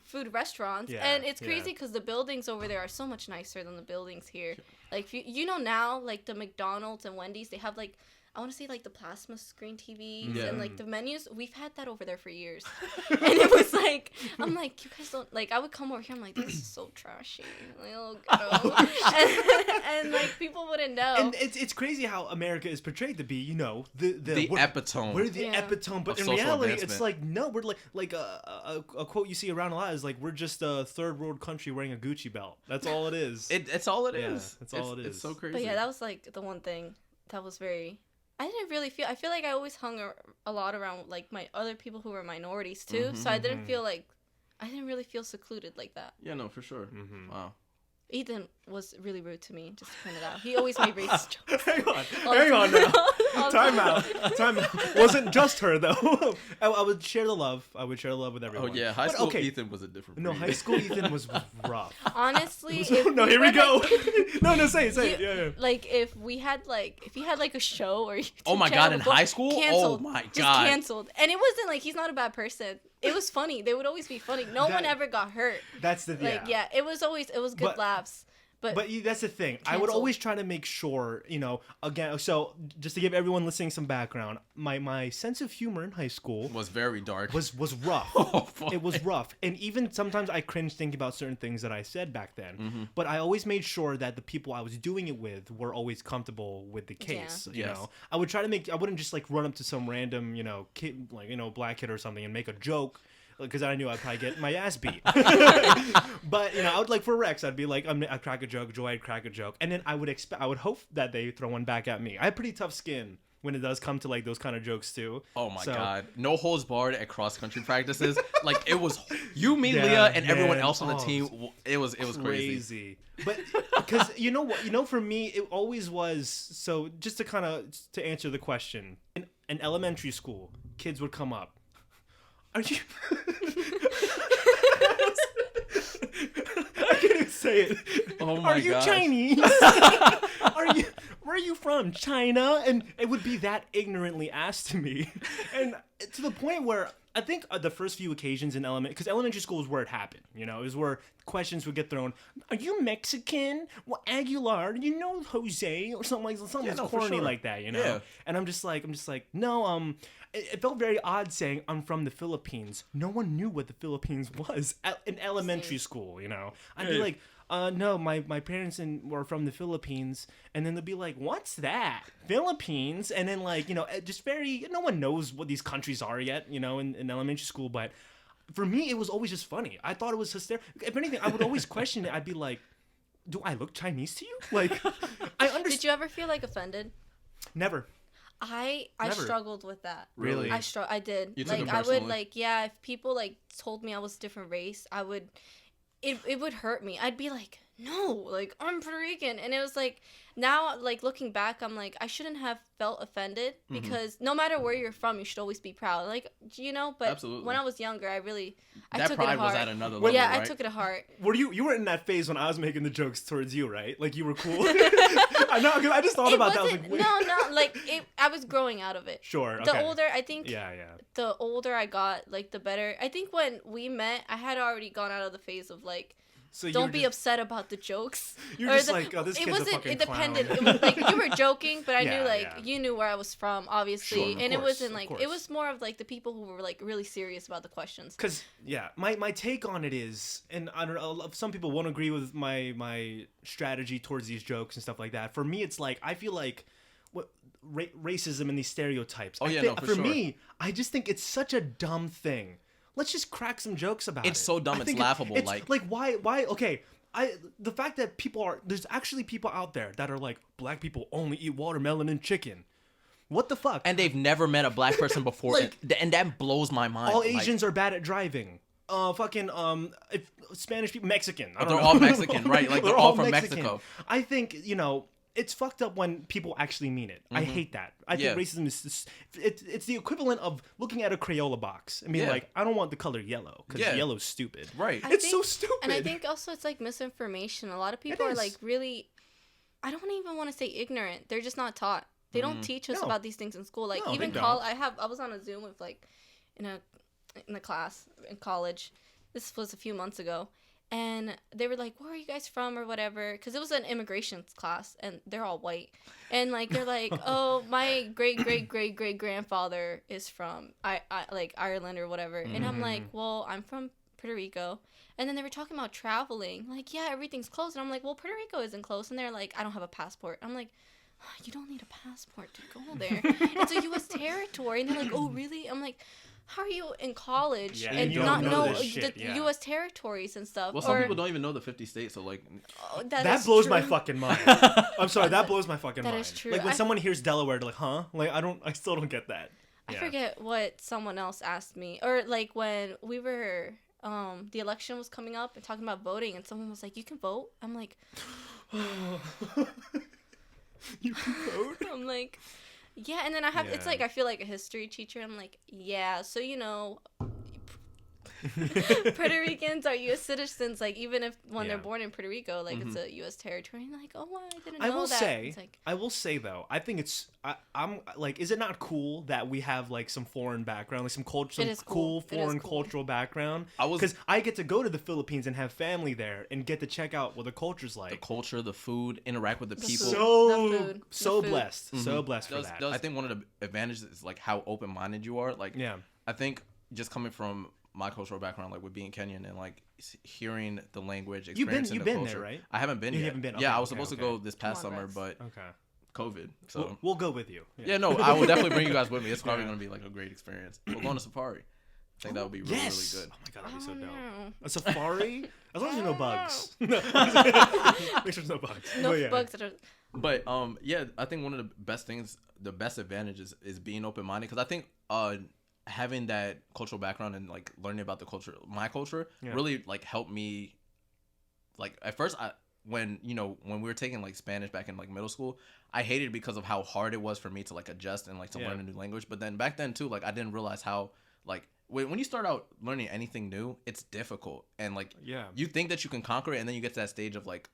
food restaurants, Yeah, and it's yeah. crazy because the buildings over there are so much nicer than the buildings here. Like, you know now, like the McDonald's and Wendy's, they have like, I want to say like the plasma screen TVs Yeah. and like the menus. We've had that over there for years, and it was like, I'm like, you guys don't like. I would come over here, I'm like, this is so trashy, like, oh, ghetto. and like people wouldn't know. And it's crazy how America is portrayed to be, you know, The we're- epitome. We're the Yeah. epitome, but Of in social reality, it's advancement. like no, we're like a quote you see around a lot is like we're just a third world country wearing a Gucci belt. That's all it is. It's all it Yeah, is. that's all it It's is. so crazy. But yeah, that was like the one thing that was very. I didn't really feel. I feel like I always hung a lot around like my other people who were minorities too. So I didn't feel like. I didn't really feel secluded like that. Yeah, no, for sure. Wow. Ethan was really rude to me, just to point it out. He always made racist jokes. hang on, all the hang on time. now. All the Time time. out. Wasn't just her though. I would share the love. I would share the love with Oh everyone. yeah, high But, school okay. Ethan was a different. No, breed. high school Ethan was rough. Honestly, No, here we go. No, say it. Yeah. Like if you had like a show or YouTube Oh my channel God, in before, high school? canceled, Oh my just God. canceled. And it wasn't like he's not a bad person. It was funny. They would always be funny. No one ever got hurt. That's the Like yeah, it was good But- laughs. But that's the thing. I would Canceled. always try to make sure, you know, again, so just to give everyone listening some background, my sense of humor in high school Was very dark. was rough. Oh, fuck. It was rough. And even sometimes I cringe thinking about certain things that I said back then. Mm-hmm. But I always made sure that the people I was doing it with were always comfortable with the case. You Yes. know, I would try to I wouldn't just like run up to some random, you know, kid, like, you know, black kid or something and make a joke. Because I knew I'd probably get my ass beat. But, you know, I would like for Rex, I'd be like, I'd crack a joke, Joy, I'd crack a joke. And then I would hope that they throw one back at me. I have pretty tough skin when it does come to like those kind of jokes too. Oh my So- God! No holds barred at cross country practices. Like it was you, me, Yeah, Leah, and everyone man. else on the Oh, team. It was crazy. But because you know what, for me it always was. So just to kind of to answer the question, in elementary school, kids would come up. Are you? I can't even say say it. Oh my Are you gosh. Chinese? Where are you from? China? And it would be that ignorantly asked to me, and to the point where I think the first few occasions in because elementary school is where it happened. You know, is where questions would get thrown. Are you Mexican? Well, Aguilar, you know Jose or something Yeah, no, for corny sure. like that. You know, Yeah. and I'm just like, no. It felt very odd saying I'm from the Philippines. No one knew what the Philippines was in elementary school. You know, I'd be Yeah. like, no, my parents were from the Philippines, and then they'll be like, what's that? Philippines? And then like, you know, just no one knows what these countries are yet, you know, in elementary school, but for me, it was always just funny. I thought it was hysterical. If anything, I would always question it. I'd be like, do I look Chinese to you? Like, I understand. Did you ever feel like offended? Never. I Never. struggled with that. Really? I did. You took Like it I would personally? like if people like told me I was different race, I would it would hurt me. I'd be like, "No, like I'm Puerto Rican." And it was like now like looking back, I'm like I shouldn't have felt offended because no matter where you're from, you should always be proud. Like, you know, but Absolutely. when I was younger, I That took it pride to heart. was at another level, Yeah, right? I took it to heart. Were you were in that phase when I was making the jokes towards you, right? Like you were cool. I know, because I just thought It about that. I was wasn't like, wait. no, like I was growing out of it. Sure. The okay. older I think Yeah. the older I got, like the better. I think when we met, I had already gone out of the phase of like, So you don't were be just- upset about the jokes. You're Or just like, oh, this it kid's a wasn't. fucking It depended. clown. It was like you were joking, but I Yeah, knew like yeah. you knew where I was from, obviously, Sure, of and it course, wasn't of like course. it was more of like the people who were like really serious about the questions. Because my take on it is, and I don't know, some people won't agree with my strategy towards these jokes and stuff like that. For me, it's like I feel like racism and these stereotypes. Oh, yeah, for for sure. me, I just think it's such a dumb thing. Let's just crack some jokes about it. It's so dumb, I it's think laughable, It's like- why? Okay. The fact that there's actually people out there that are like, black people only eat watermelon and chicken. What the fuck? And they've never met a black person before, Like- and that blows my mind. all Like, Asians are bad at driving. If Spanish people, Mexican. I don't They're know. all Mexican, right? Like, they're all from Mexico. I think, you know, it's fucked up when people actually mean it. I hate that. I think Yeah. racism is it's the equivalent of looking at a Crayola box and being Yeah. like, I don't want the color yellow because Yeah. yellow's stupid. Right. It's so stupid. And I think also it's like misinformation. A lot of people are is. like really, I don't even want to say ignorant. They're just not taught. They don't teach us No. about these things in school. Like No, even they don't. I was on a Zoom with like in a class in college. This was a few months ago. And they were like, "Where are you guys from?" or whatever, because it was an immigration class, and they're all white. And like they're like, "Oh, my great grandfather is from I like Ireland or whatever." And I'm like, "Well, I'm from Puerto Rico." And then they were talking about traveling, like, "Yeah, everything's closed." And I'm like, "Well, Puerto Rico isn't closed." And they're like, "I don't have a passport." I'm like, "You don't need a passport to go there. It's a U.S. territory." And they're like, "Oh, really?" I'm like, how are you in college Yeah, and you not don't know know this shit, the yeah. U.S. territories and stuff? Well, some or, people don't even know the 50 states, so like, Oh, that is blows my true. fucking mind. I'm sorry, that blows my fucking That mind. is true. Like when I- someone hears Delaware, they're like, huh? Like I still don't get that. I Yeah. forget what someone else asked me, or like when we were, the election was coming up and talking about voting, and someone was like, "You can vote." I'm like, You can vote? I'm like, yeah. And then I have, it's Yeah. like I feel like a history teacher. I'm like, yeah. So you know, Puerto Ricans are U.S. citizens. Like even if when they're Yeah. born in Puerto Rico, like it's a U.S. territory. And like, oh, I didn't know I will that. say, It's like, though, I think I'm like, is it not cool that we have like some foreign background, like some culture, It some is cool cool. It is foreign cool. cultural background? I was- Because I get to go to the Philippines and have family there and get to check out what the culture's the like. culture, the food, interact with the people. food. So The food. so The food. blessed, so blessed for that. I think one of the advantages is like how open-minded you are. Like, Yeah. I think just coming from my cultural background, like with being Kenyan and like hearing the language, You've been- experiencing you've the been culture. there, right? I haven't been You yet. haven't been? Yeah, Okay, I was okay, supposed okay. to go this past Come on, summer, Rex. but Okay. COVID. So We'll go with you. yeah, no, I will definitely bring you guys with me. It's probably gonna be like a great experience. We're going to safari. I think that would be really, Yes. really good. Oh my god, that'd be so oh, dope. no. A safari, as long as there's no bugs. Make sure there's no bugs. No But yeah. bugs that are. But yeah, I think one of the best things, the best advantages is being open minded, because I think having that cultural background and like learning about the culture, my culture, Yeah. really like helped me. Like at first, when we were taking like Spanish back in like middle school, I hated it because of how hard it was for me to like adjust and like to Yeah. learn a new language. But then back then too, like I didn't realize how like when you start out learning anything new, it's difficult, and like you think that you can conquer it, and then you get to that stage of like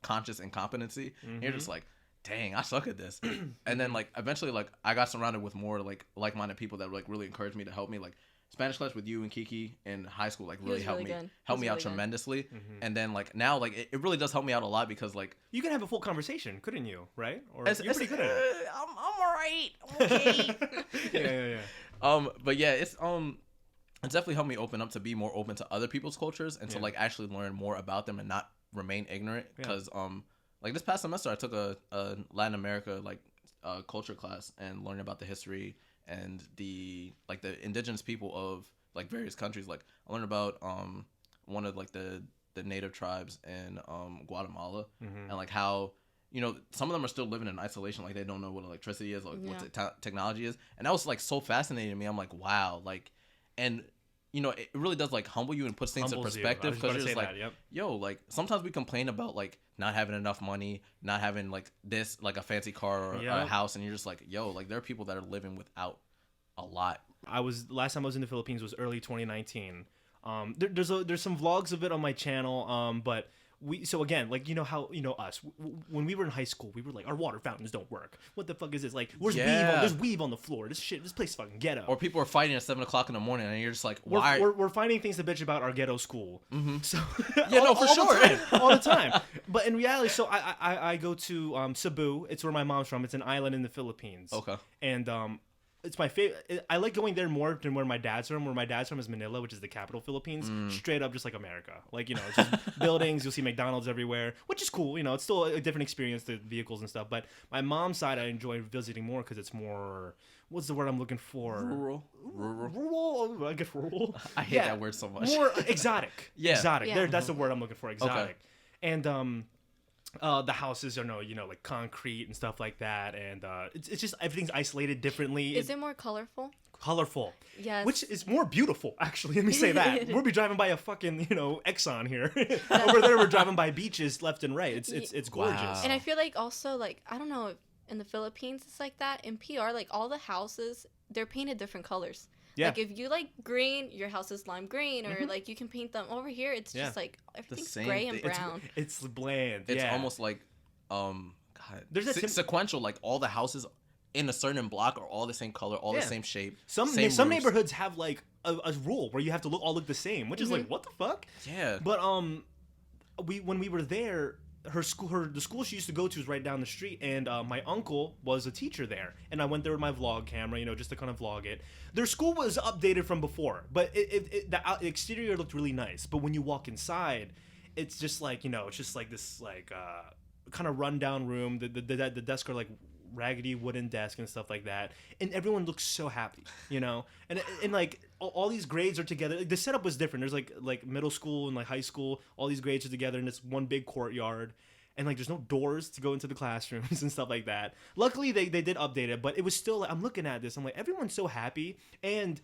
conscious incompetency, and you're just like, dang, I suck at this. And then like eventually like I got surrounded with more like-minded people that like really encouraged me to help me. Like Spanish class with you and Kiki in high school like really helped me out tremendously. And then like now like it really does help me out a lot because like you can have a full conversation, couldn't you? Right? Or you're pretty good at it. I'm alright. Okay. Yeah. But yeah, it's definitely helped me open up to be more open to other people's cultures and to like actually learn more about them and not remain ignorant. Because like this past semester I took a Latin America like culture class and learning about the history and the indigenous people of like various countries. Like I learned about one of like the native tribes in Guatemala and like how, you know, some of them are still living in isolation, like they don't know what electricity is, like what technology is, and that was like so fascinating to me. I'm like, wow, like, and you know, it really does like humble you and puts things in perspective because you're just like, yo, like sometimes we complain about like not having enough money, not having like this, like a fancy car or a house, and you're just like, yo, like there are people that are living without a lot. Last time I was in the Philippines was early 2019. There's some vlogs of it on my channel, but so again, like, you know how, you know, us, when we were in high school, we were like, our water fountains don't work. What the fuck is this? Like, there's weave on the floor. This place is fucking ghetto. Or people are fighting at 7:00 in the morning, and you're just like, why? We're finding things to bitch about our ghetto school. So yeah, no, for sure, all the time. But in reality, so I go to Cebu. It's where my mom's from. It's an island in the Philippines. Okay. And it's my favorite. I like going there more than where my dad's from. Where my dad's from is Manila, which is the capital Philippines. Straight up just like America. Like, you know, it's just buildings. You'll see McDonald's everywhere, which is cool. You know, it's still a different experience, the vehicles and stuff. But my mom's side, I enjoy visiting more because it's more, what's the word I'm looking for? Rural. I guess rural. I hate that word so much. More exotic. Exotic. Yeah. That's the word I'm looking for. Exotic. Okay. And the houses are like concrete and stuff like that, and it's just everything's isolated differently. Is it more colorful? Colorful, yes. Which is more beautiful, actually. Let me say that. We'll be driving by a fucking Exxon here. Over there, we're driving by beaches left and right. It's gorgeous. Wow. And I feel like also like I don't know if in the Philippines it's like that. In PR, like all the houses they're painted different colors. Yeah. Like if you like green, your house is lime green, or like you can paint them. Over here, it's just like everything's gray and brown. It's bland. It's almost like God. There's sequential. Like all the houses in a certain block are all the same color, all the same shape. Some neighborhoods have like a rule where you have to all look the same, which is like what the fuck. Yeah. But when we were there. The school she used to go to is right down the street, and my uncle was a teacher there, and I went there with my vlog camera, just to kind of vlog it. Their school was updated from before, but the exterior looked really nice. But when you walk inside, it's just like it's just like this like kind of rundown room. The desks are like raggedy wooden desk and stuff like that, and everyone looks so happy, and like all these grades are together. Like, the setup was different. There's like middle school and like high school, all these grades are together in this one big courtyard, and like there's no doors to go into the classrooms and stuff like that. Luckily they did update it, but it was still like, I'm looking at this, I'm like, everyone's so happy. And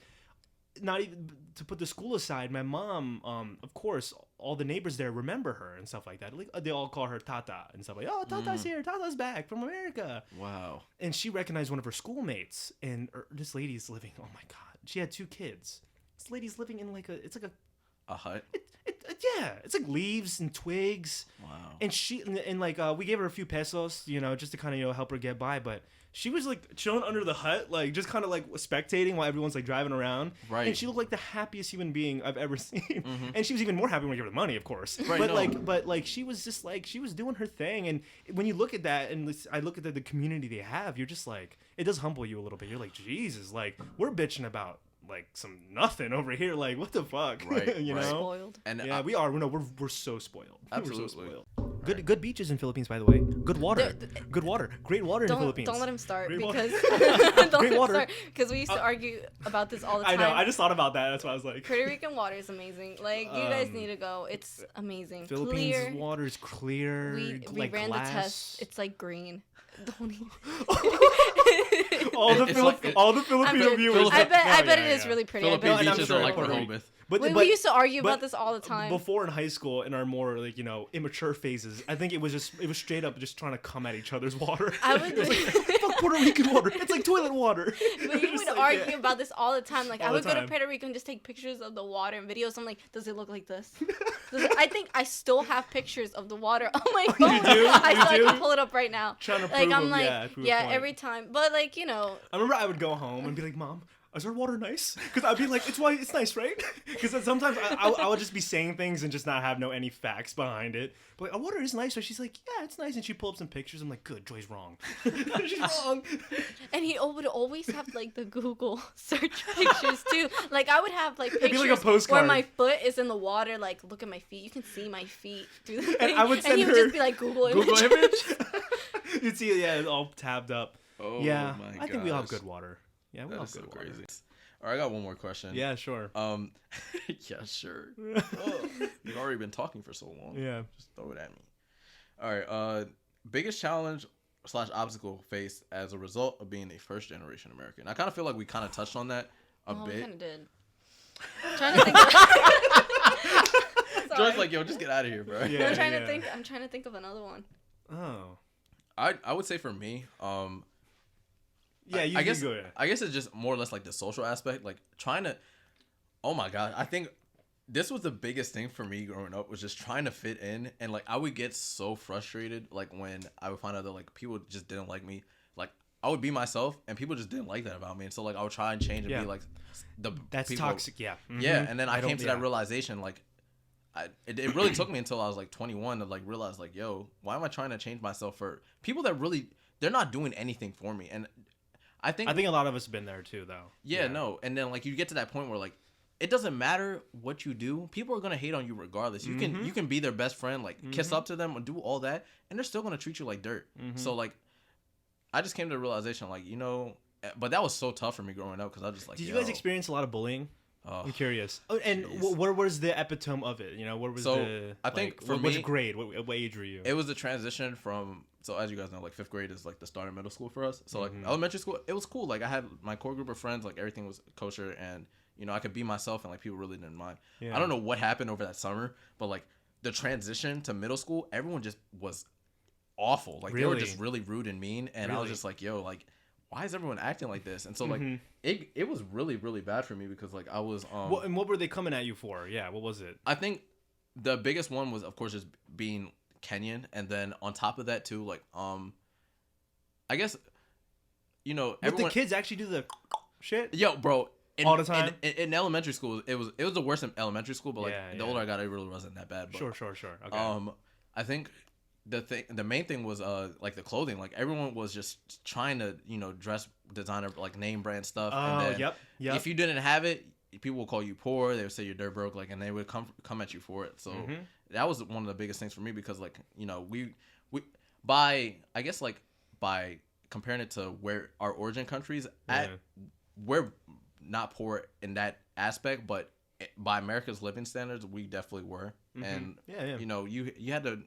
not even to put the school aside, my mom, of course, all the neighbors there remember her and stuff like that. Like they all call her Tata and stuff like, oh, Tata's here, Tata's back from America. Wow. And she recognized one of her schoolmates, and this lady's living. Oh my god, she had 2 kids. This lady's living in it's like a hut. It's like leaves and twigs. Wow. And like we gave her a few pesos, just to kind of help her get by, but. She was like chilling under the hut, like just kind of like spectating while everyone's like driving around. Right. And she looked like the happiest human being I've ever seen. And she was even more happy when we gave her the money, of course. Right. But she was just like, she was doing her thing. And when you look at that and I look at the community they have, you're just like, it does humble you a little bit. You're like, Jesus, like we're bitching about like some nothing over here. Like what the fuck? Right. you right. know? Spoiled. And yeah, we are. No, we're so spoiled. Absolutely. We're so spoiled. Good beaches in Philippines, by the way. Good water. Good water. Great water in the Philippines. Don't let him start Great because Great water. Because we used to argue about this all the time. I know. I just thought about that. That's why I was like. Puerto Rican water is amazing. Like you guys need to go. It's amazing. Philippines clear. water is clear. We ran glass. the test. It's like green. Don't even. all the Filipino viewers. I bet it is really pretty. Philippine I bet beaches are like Rehoboth. But we used to argue but about this all the time. Before in high school, in our more like immature phases, I think it was straight up just trying to come at each other's water. I would It was like, fuck Puerto Rican water. It's like toilet water. But you would argue about this all the time. Like, All I would the go to time. Puerto Rico and just take pictures of the water and videos. I'm like, does it look like this? I think I still have pictures of the water on my phone. You do? I You can do? pull it up right now. Trying to Like, prove I'm them, like, prove a point. every time. But like, I remember I would go home and be like, Mom, is our water nice? Because I'd be like, it's nice, right? Because sometimes I would just be saying things and just not have any facts behind it. But like, our water is nice, right? She's like, yeah, it's nice. And she pulled up some pictures. I'm like, good, Joy's wrong. She's wrong. and he would always have like the Google search pictures too. Like, I would have like pictures be like a postcard. where my foot is in the water. Like, look at my feet. You can see my feet through the thing. I would send he would her just be like, Google Google image. image. You'd see it, it's all tabbed up. Oh Yeah, my I think we all have gosh. good water. Yeah, we That all is have so good water. crazy. All right, I got one more question. Yeah, sure. Yeah, sure. Oh, you've already been talking for so long. Yeah. Just throw it at me. All right. Biggest challenge / obstacle faced as a result of being a first generation American. I kind of feel like we kind of touched on that a Oh, I bit. kind of did. I'm trying to think. Sorry. Joy's like, yo, just get out of here, bro. Yeah. I'm trying to think. I'm trying to think of another one. Oh. I would say for me, Yeah, you I guess go ahead. I guess it's just more or less like the social aspect, like trying to. Oh my god, I think this was the biggest thing for me growing up was just trying to fit in, and like I would get so frustrated like when I would find out that like people just didn't like me. Like I would be myself, and people just didn't like that about me, and so like I would try and change and Yeah. be like the That's people. toxic, yeah. Yeah, Mhm. and then I came don't- to yeah. that realization like. It really took me until I was like 21 to like realize like, yo, why am I trying to change myself for people that really they're not doing anything for me? And I think I think a lot of us have been there too, though. yeah, no. And then like you get to that point where like it doesn't matter what you do, people are gonna hate on you regardless. You can be their best friend, like kiss up to them and do all that, and they're still gonna treat you like dirt. So like I just came to the realization like, but that was so tough for me growing up because I was just like, Did you guys experience a lot of bullying? Oh, I'm curious. Oh, and jeez. what was the epitome of it? What was So, the? I think for which me- grade? What age were you? it was a transition from so as you guys know, like 5th grade is like the start of middle school for us. So like elementary school, it was cool. Like I had my core group of friends, like everything was kosher, and I could be myself, and like people really didn't mind. Yeah. I don't know what happened over that summer, but like the transition to middle school, everyone just was awful. Like they were Really? just really rude and mean, and I was Really? just like, yo, like why is everyone acting like this? And so like it was really really bad for me because like I was and what were they coming at you for? Yeah, what was it? I think the biggest one was of course just being Kenyan, and then on top of that too, like I guess Would everyone, the kids actually do the shit? yo, bro, All the time? in elementary school, it was the worst in elementary school, but like Yeah, the yeah. older I got, it really wasn't that bad. But, Sure. Okay. I think the main thing was like the clothing. Like everyone was just trying to dress designer like name brand stuff. Oh, and then yep. If you didn't have it, people would call you poor. They would say you're dirt broke, like, and they would come at you for it. So that was one of the biggest things for me because like we by comparing it to where our origin countries we're not poor in that aspect, but by America's living standards, we definitely were. And Yeah. you had to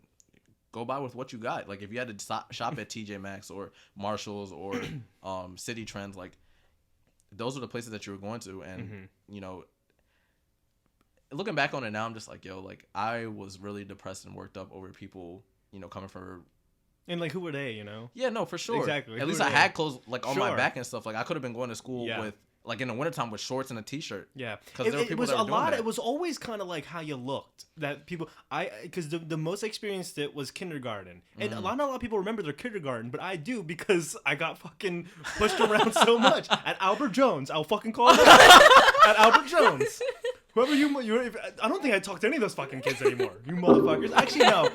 go by with what you got. Like if you had to shop at TJ Maxx or Marshalls or City Trends, like those are the places that you were going to. And looking back on it now, I'm just like, yo, like I was really depressed and worked up over people coming from. And like, who were they? Yeah, no, for sure. Exactly. At least Who I were had they? clothes like on my Sure. back and stuff. Like I could have been going to school Yeah. with like in the wintertime with shorts and a t-shirt. Yeah, 'Cause there were it people was that were a doing lot. that. It was always kind of like how you looked. That people, because the most I experienced it was kindergarten, and not a lot of people remember their kindergarten, but I do because I got fucking pushed around so much at Albert Jones. I'll fucking call it out. At Albert Jones. Whoever I don't think I talk to any of those fucking kids anymore. You motherfuckers. Actually, no.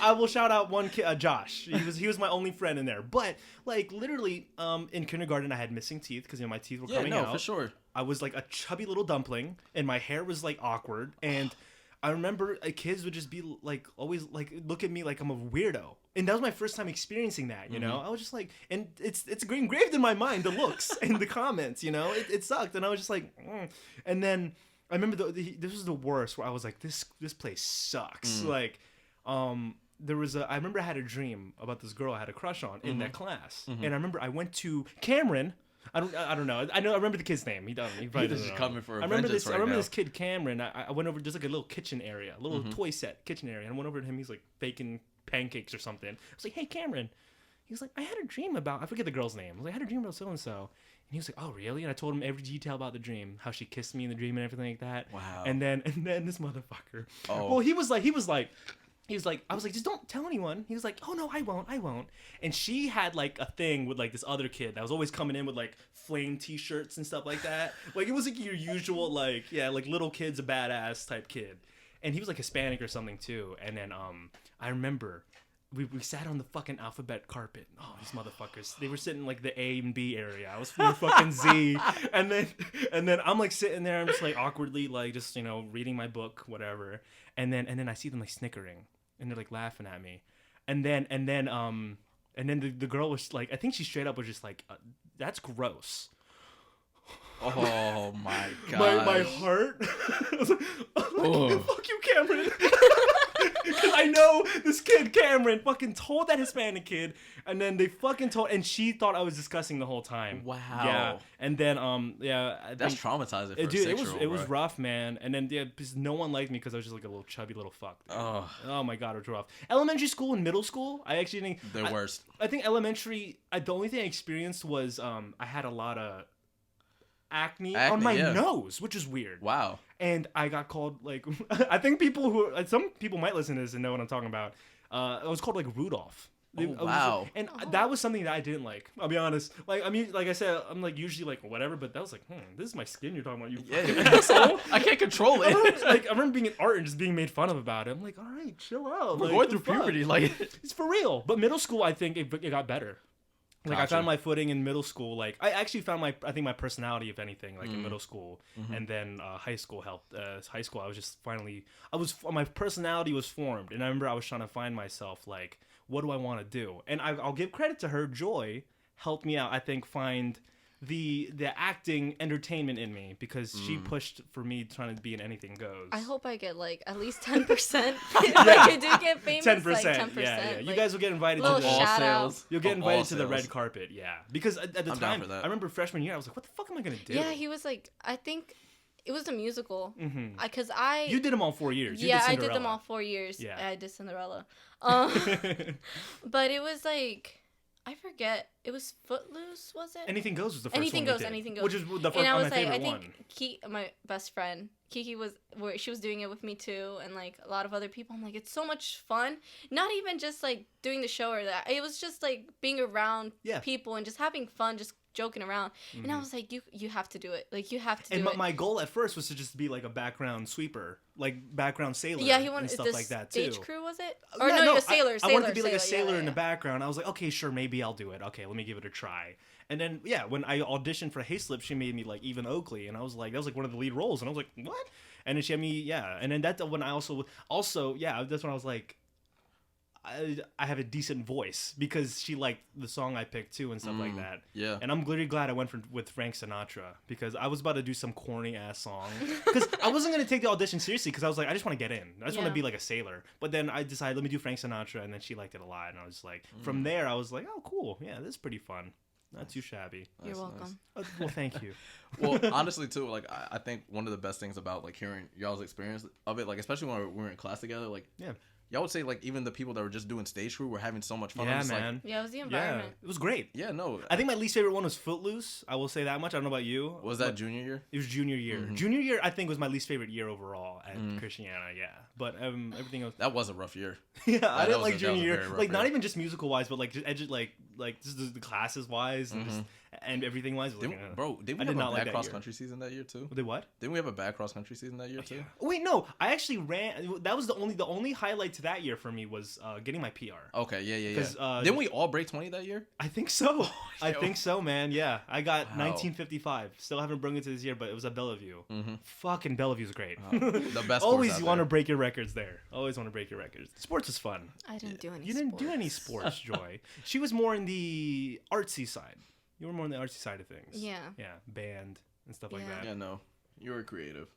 I will shout out one kid, Josh. He was my only friend in there. But like literally, in kindergarten, I had missing teeth because my teeth were coming out. for sure. I was like a chubby little dumpling, and my hair was like awkward. And I remember kids would just be like always like look at me like I'm a weirdo. And that was my first time experiencing that. I was just like, and it's engraved in my mind the looks and the comments. It sucked, and I was just like, and then. I remember this was the worst where I was like, this place sucks. Like, I remember I had a dream about this girl I had a crush on in that class. And I remember I went to Cameron, I don't know. I remember the kid's name. He doesn't. He probably He's doesn't just know. coming for I remember vengeance this. I right remember now. this kid Cameron. I went over just like a little kitchen area, a little toy set kitchen area, and I went over to him. He's like baking pancakes or something. I was like, "Hey, Cameron." He was like, "I had a dream about." I forget the girl's name. I was like, "I had a dream about so and so." And he was like, "Oh, really?" And I told him every detail about the dream, how she kissed me in the dream and everything like that. Wow. And then this motherfucker. Oh. Well, he was like, I was like, "Just don't tell anyone." He was like, "Oh no, I won't." And she had like a thing with like this other kid that was always coming in with like flame t-shirts and stuff like that. Like it was like your usual like little kid's a badass type kid. And he was like Hispanic or something too. And then I remember we sat on the fucking alphabet carpet. Oh, these motherfuckers. They were sitting like the A and B area. I was in fucking Z. And then I'm like sitting there, I'm just like awkwardly like just, reading my book, whatever. And then I see them like snickering and they're like laughing at me. And then the girl was like, I think she straight up was just like, that's gross. Oh my god. My heart. I was like, fuck you, Cameron. Because I know this kid, Cameron, fucking told that Hispanic kid, and then they fucking told, and she thought I was discussing the whole time. Wow. Yeah. And then, That's traumatizing for a dude, 6-year-old, it was rough, man. And then, because no one liked me because I was just like a little chubby little fuck. Dude. Oh my god, it was rough. Elementary school and middle school, I actually think they're worst. I think elementary, the only thing I experienced was I had a lot of acne on my nose, which is weird. Wow. And I got called like I think some people might listen to this and know what I'm talking about. I was called like Rudolph. Wow. And that was something that I didn't like. I'll be honest. Like I mean, like I said, I'm like usually like whatever, but that was like, this is my skin you're talking about. You fucking asshole. I can't control it. I remember being in art and just being made fun of about it. I'm like, all right, chill out. We're like, going through puberty, like it's for real. But middle school, I think it got better. Like Gotcha. I found my footing in middle school. Like I actually found my personality, if anything, like in middle school, and then high school helped. High school, I was just my personality was formed, and I remember I was trying to find myself. Like, what do I want to do? And I'll give credit to her. Joy helped me out. I think find the acting entertainment in me because she pushed for me trying to be in Anything Goes. I hope I get like at least 10%. Like you do get famous. 10%. Like 10%. Yeah. You like, guys will get invited to little the shout out. You'll get Of invited all to the sales. red carpet, yeah. Because at the I'm down time, for that. I remember freshman year, I was like, what the fuck am I going to do? Yeah, he was like, I think it was a musical. Mm-hmm. Because You did them all 4 years. You yeah, did I did them Cinderella. all 4 years. Yeah. I did Cinderella. But it was like, I forget. It was Footloose, was it? Anything Goes was the first Anything one we Goes, did, Anything Goes. which is the first And I was my like, favorite I think one. my best friend, Kiki she was doing it with me too, and like a lot of other people. I'm like, it's so much fun. Not even just like doing the show or that. It was just like being around people and just having fun, just joking around. And I was like, you have to do it. Like you have to do it. And my goal at first was to just be like a background sweeper, like background sailor. Yeah, he wanted and stuff the like that too. stage crew, was it? Or Yeah, no, you're a sailor. I wanted to be like a sailor, sailor yeah, in the yeah. background. I was like, okay, sure, maybe I'll do it. Okay, let me give it a try. And then when I auditioned for Hayslip, she made me like Even Oakley, and I was like, that was like one of the lead roles, and I was like, what? And then she had me, and then that's when I that's when I was like, I have a decent voice because she liked the song I picked too and stuff like that. Yeah. And I'm really glad I went with Frank Sinatra because I was about to do some corny ass song because I wasn't gonna take the audition seriously because I was like, I just want to get in. I just want to be like a sailor. But then I decided let me do Frank Sinatra, and then she liked it a lot, and I was like, from there I was like, oh cool, yeah, this is pretty fun. Not too shabby. You're welcome. Well, thank you. Well, honestly, too, like I think one of the best things about like hearing y'all's experience of it, like especially when we were in class together, like y'all would say like even the people that were just doing stage crew were having so much fun. Yeah, just, man. Like, Yeah, it was the environment. It was great. yeah, no. I think my least favorite one was Footloose. I will say that much. I don't know about you. Was that junior year? It was junior year. Junior year, I think, was my least favorite year overall at Christiana. Yeah, but everything else. That was a rough year. Yeah, I didn't was like a junior year. very rough Like not year. even just musical wise, but like just like just the classes wise and everything wise. Like, Didn't we I did have not a like bad that cross year. country season that year too? They what? Didn't we have a bad cross country season that year too? Wait, no. I actually ran. That was the only highlight to that year for me was getting my PR. Okay, yeah. 'Cause, Didn't we all break 20 that year? I think so. I yo. think so, man. Yeah, I got Wow. 1955. Still haven't broken it to this year, but it was at Bellevue. Fucking Bellevue's great. The best. Always course you out want to there. break your records there. Always want to break your records. Sports is fun. I didn't do any You didn't do any sports, Joy. She was more in the artsy side. You were more on the artsy side of things. Yeah. Yeah, band and stuff like Yeah. that. Yeah, no. You were creative.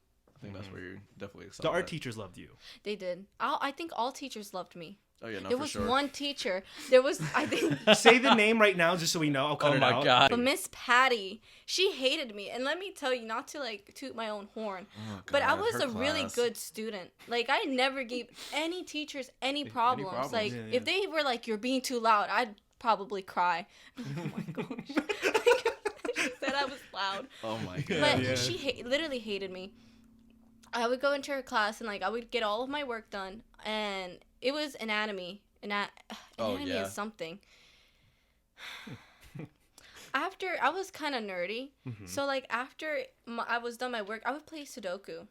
I think that's where you definitely excel. The art teachers loved you. They did. I think all teachers loved me. Oh yeah, no, There for was sure. one teacher. There was, I think. Say the name right now just so we know. I'll cut it out. Oh my god. But Miss Patty, she hated me. And let me tell you, not to like toot my own horn, Oh, but I God, was her a really class. good student. Like, I never gave any teachers any problems. problems. Like, Yeah, if they were like, you're being too loud, I'd probably cry. Oh my gosh. She said I was loud. Oh my god. But Yeah. she literally hated me. I would go into her class and like I would get all of my work done, and it was anatomy. Anatomy yeah. is something. After I was kind of nerdy, so like after I was done my work, I would play Sudoku.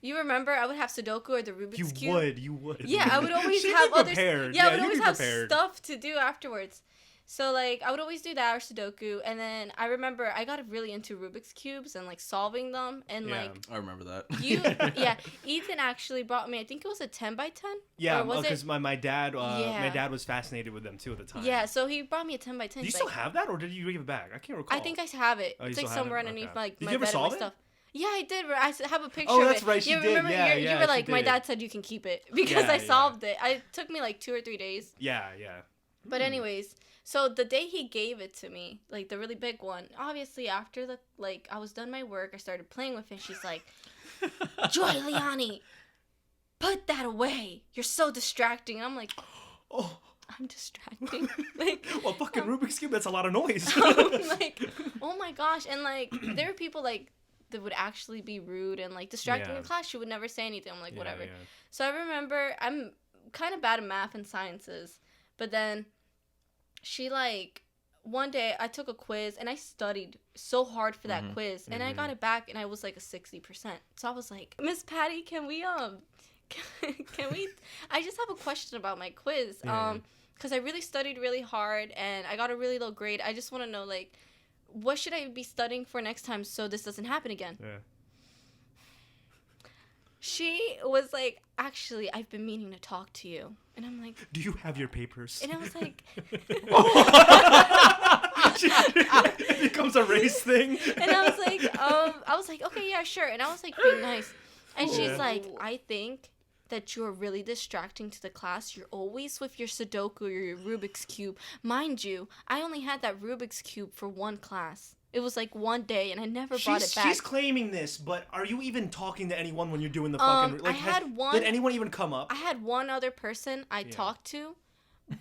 You remember I would have Sudoku or the Rubik's Cube. You would. Yeah, I would always She'd have be other. prepared. Yeah, I would you'd always be have prepared. stuff to do afterwards. So like I would always do that or Sudoku, and then I remember I got really into Rubik's cubes and like solving them, and Yeah. like I remember that. Ethan actually brought me. I think it was a 10x10. Yeah, Or was because it? my dad my Yeah. dad was fascinated with them too at the time. Yeah, so he brought me a 10x10. Do you He's still like, have that, or did you give it back? I can't recall. I think I have it. Oh, you It's like still have somewhere it? underneath Okay. like Did my you ever bed and solve my it? stuff. Yeah, I did. I have a picture Oh, of that's it. right, she you did. Remember, Yeah, you yeah, were she like, my did. dad said you can keep it because Yeah, I yeah. solved it. It took me like 2 or 3 days. Yeah. But anyways, so the day he gave it to me, like the really big one, obviously after I was done my work, I started playing with it. She's like, Joy Liani, put that away. You're so distracting. And I'm like, Oh, I'm distracting. Like, well, fucking Rubik's Cube, that's a lot of noise. I'm like, oh my gosh. And like, there were people like that would actually be rude and like distracting Yeah. in class. She would never say anything. I'm like, Yeah, whatever. yeah. So I remember I'm kind of bad at math and sciences, but then she like one day I took a quiz and I studied so hard for that quiz and I got it back and I was like a 60%. So I was like, Miss Patty, can we I just have a question about my quiz. Yeah. Because I really studied really hard and I got a really low grade. I just want to know like what should I be studying for next time so this doesn't happen again? Yeah. She was like, actually, I've been meaning to talk to you. And I'm like, Do you have your papers? and I was like, It becomes a race thing. and I was like, okay, yeah, sure. And I was like, being nice. And she's Yeah. like, I think that you're really distracting to the class. You're always with your Sudoku or your Rubik's Cube. Mind you, I only had that Rubik's Cube for one class. It was like one day, and I never brought it back. She's claiming this, but are you even talking to anyone when you're doing the fucking? I had one. Did anyone even come up? I had one other person I talked to,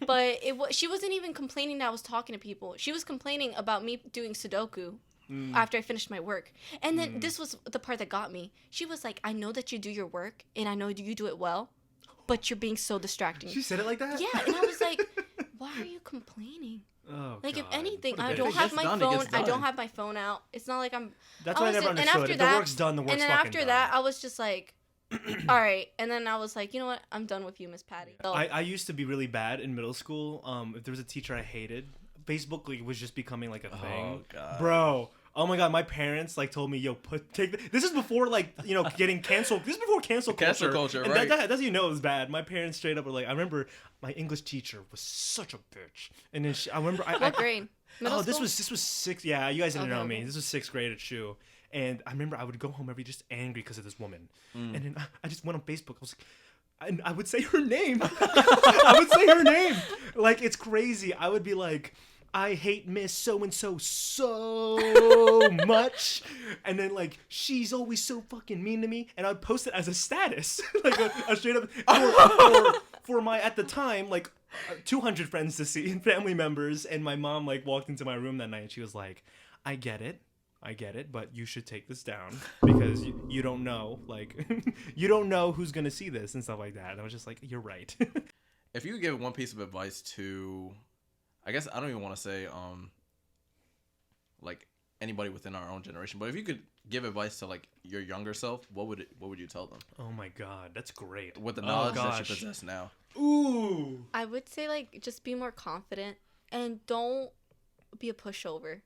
but she wasn't even complaining that I was talking to people. She was complaining about me doing Sudoku after I finished my work. And then this was the part that got me. She was like, I know that you do your work, and I know you do it well, but you're being so distracting. She said it like that? Yeah, and I was like, why are you complaining? Oh, Like, God. if anything, What a I bitch. don't have gets my done, it phone. gets I don't done. have my phone out. It's not like I'm... That's what I never and understood. after If the that- work's done, the work's And then fucking after done. that, I was just like, all right. And then I was like, you know what? I'm done with you, Miss Patty. So, I used to be really bad in middle school. If there was a teacher I hated, Facebook like, was just becoming like a thing. Oh, God. Bro. Oh my God, my parents like told me, "Yo, this is before like getting canceled. This is before cancel culture. Cancel culture, and right. That's how you know it was bad. My parents straight up were like, I remember my English teacher was such a bitch, and then I remember what grade? Middle this school? was sixth. Yeah, you guys didn't Okay, know me. okay. This was sixth grade at SHU, and I remember I would go home every just angry because of this woman, and then I just went on Facebook. I was like, and I would say her name. I would say her name. Like it's crazy. I would be like, I hate Miss So and so much, and then like she's always so fucking mean to me, and I'd post it as a status, like a straight up for my at the time like 200 friends to see and family members, and my mom like walked into my room that night and she was like, I get it, but you should take this down because you don't know like you don't know who's gonna see this and stuff like that. And I was just like, you're right. If you could give one piece of advice to, I guess I don't even want to say like anybody within our own generation, but if you could give advice to like your younger self, what would you tell them Oh my God, that's great. with the knowledge that gosh. you possess now? Ooh. I would say, like, just be more confident and don't be a pushover.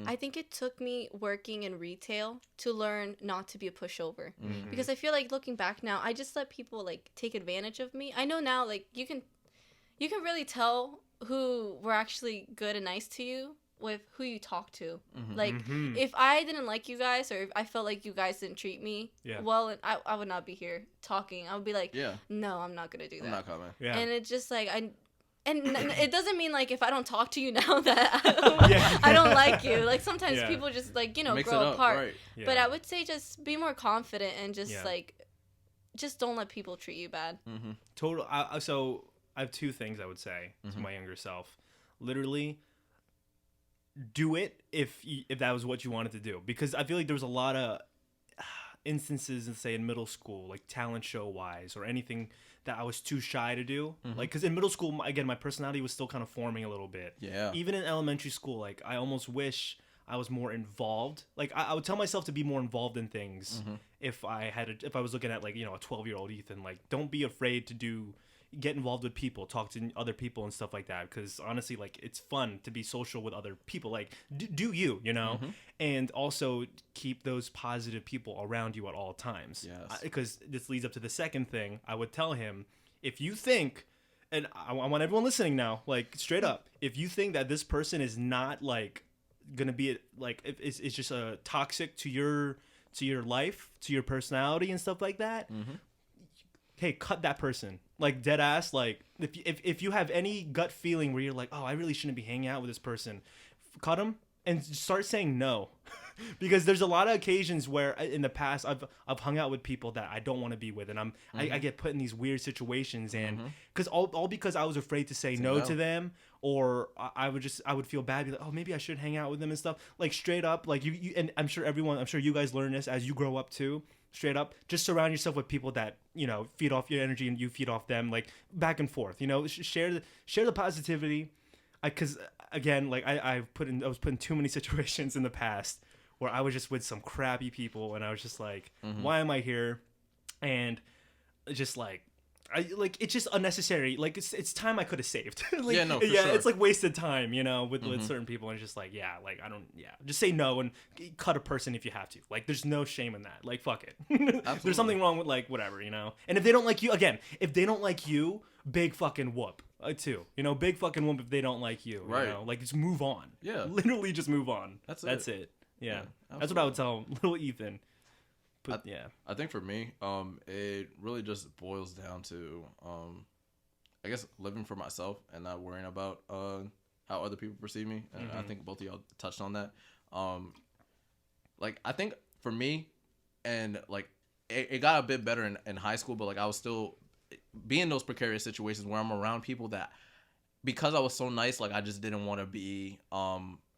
I think it took me working in retail to learn not to be a pushover. Because I feel like looking back now, I just let people, like, take advantage of me. I know now, like, you can really tell who were actually good and nice to you with who you talk to. Mm-hmm. Like, if I didn't like you guys, or if I felt like you guys didn't treat me well, I would not be here talking. I would be like, no, I'm not gonna do that. I'm not coming. Yeah. And it's just like and it doesn't mean like if I don't talk to you now that I don't like you. Like sometimes people just like Mix grow it up, apart. right. Yeah. But I would say just be more confident and just like just don't let people treat you bad. Mm-hmm. Total. So I have two things I would say to my younger self. Literally, do it if that was what you wanted to do, because I feel like there was a lot of instances, let's say in middle school, like talent show wise or anything that I was too shy to do. Like, because in middle school, again, my personality was still kind of forming a little bit. Yeah. Even in elementary school, like I almost wish I was more involved. Like I would tell myself to be more involved in things if I was looking at like, a 12-year-old Ethan. Like, don't be afraid to get involved with people, talk to other people and stuff like that, because honestly, like, it's fun to be social with other people. Like, do you and also keep those positive people around you at all times. Yes. Because this leads up to the second thing I would tell him. If you think, and I want everyone listening now, like, straight up, if you think that this person is not like gonna be like, it's just a toxic to your life, to your personality and stuff like that, hey, cut that person. Like, dead ass. Like, if you have any gut feeling where you're like, oh, I really shouldn't be hanging out with this person, cut them and start saying no. Because there's a lot of occasions where in the past I've hung out with people that I don't want to be with, and I get put in these weird situations, and because all because I was afraid to say no to them, or I would feel bad, be like, oh, maybe I should hang out with them and stuff. Like, straight up, like you and I'm sure you guys learn this as you grow up too. Straight up, just surround yourself with people that feed off your energy and you feed off them, like back and forth. Share the positivity. Because again, like I was put in too many situations in the past where I was just with some crappy people, and I was just like, why am I here? And just like, it's just unnecessary. Like, it's time I could have saved. Like, for sure. It's like wasted time, with certain people. And it's just like, just say no and cut a person if you have to. Like, there's no shame in that. Like, fuck it. There's something wrong with, like, whatever, And if they don't like you, big fucking whoop. Too, big fucking whoop if they don't like you. Right. Like, just move on. Yeah. Literally just move on. That's it. Yeah. That's what I would tell little Ethan. But I think for me, it really just boils down to, I guess, living for myself and not worrying about how other people perceive me. And I think both of y'all touched on that. Like, I think for me, and like it got a bit better in high school, but like I was still be in those precarious situations where I'm around people that, because I was so nice, like I just didn't want to be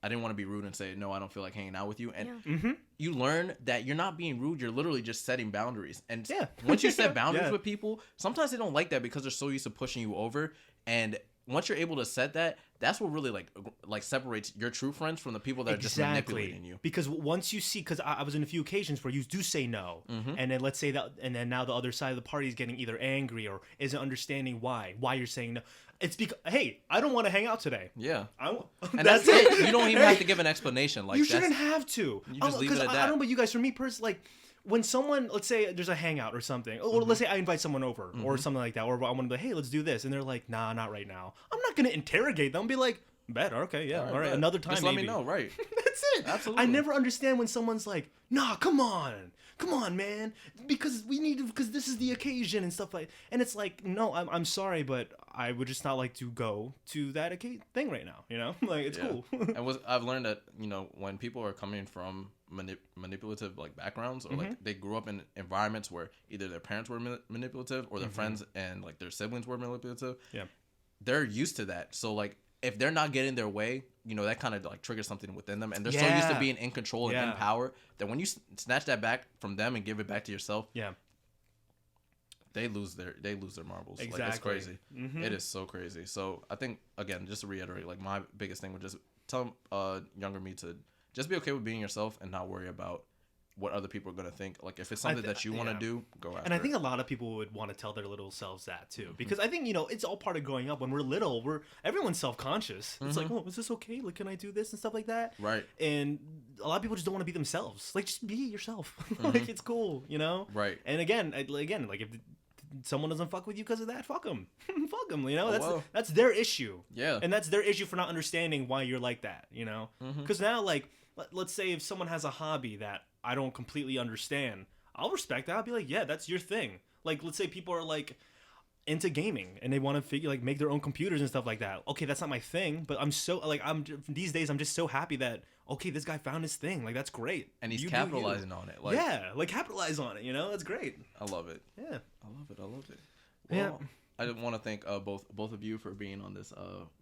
I didn't want to be rude and say, no, I don't feel like hanging out with you. And you learn that you're not being rude. You're literally just setting boundaries. And once you set boundaries with people, sometimes they don't like that because they're so used to pushing you over. And once you're able to set that, that's what really like separates your true friends from the people that are just manipulating you. Because once you see, because I was in a few occasions where you do say no, and then let's say that, and then now the other side of the party is getting either angry or isn't understanding why you're saying no. It's because, hey, I don't want to hang out today. Yeah. And that's it. You don't even have to give an explanation. Like, you shouldn't have to. You just leave it at that. I don't know about you guys. For me personally, like, when someone, let's say there's a hangout or something, or let's say I invite someone over or something like that, or I want to be like, hey, let's do this. And they're like, nah, not right now. I'm not going to interrogate them. Be like, bet, okay, yeah, all right, another time just maybe. let me know, right. That's it. Absolutely. I never understand when someone's like, nah, come on, man, because this is the occasion and stuff like, and it's like, no, I'm sorry, but I would just not like to go to that thing right now, like, it's cool. And I've learned that, when people are coming from manipulative like backgrounds, or like they grew up in environments where either their parents were manipulative or their friends and like their siblings were manipulative, they're used to that. So like, if they're not getting their way, that kind of like triggers something within them, and they're so used to being in control and in power that when you snatch that back from them and give it back to yourself, they lose their marbles. Exactly. Like, it's crazy. It is so crazy. So I think, again, just to reiterate, like, my biggest thing would just tell younger me to just be okay with being yourself and not worry about what other people are going to think. Like, if it's something that you want to do, go after it. And I think a lot of people would want to tell their little selves that too, because I think, it's all part of growing up. When we're little, everyone's self-conscious. It's like, oh, is this okay? Like, can I do this and stuff like that? Right. And a lot of people just don't want to be themselves. Like, just be yourself. Like, it's cool, Right. And again, like, if someone doesn't fuck with you because of that, fuck them. Fuck them, you know? Well. That's their issue. Yeah. And that's their issue for not understanding why you're like that, you know? Mm-hmm. Because now, like, let's say if someone has a hobby that I don't completely understand, I'll respect that. I'll be like, yeah, that's your thing. Like, let's say people are, like, into gaming and they want to make their own computers and stuff like that. Okay, that's not my thing, but these days I'm just so happy that, okay, this guy found his thing. Like, that's great. And he's capitalizing on it. Like, yeah, like, capitalize on it, you know? That's great. I love it. Yeah. I love it. Yeah. Well, I want to thank both of you for being on this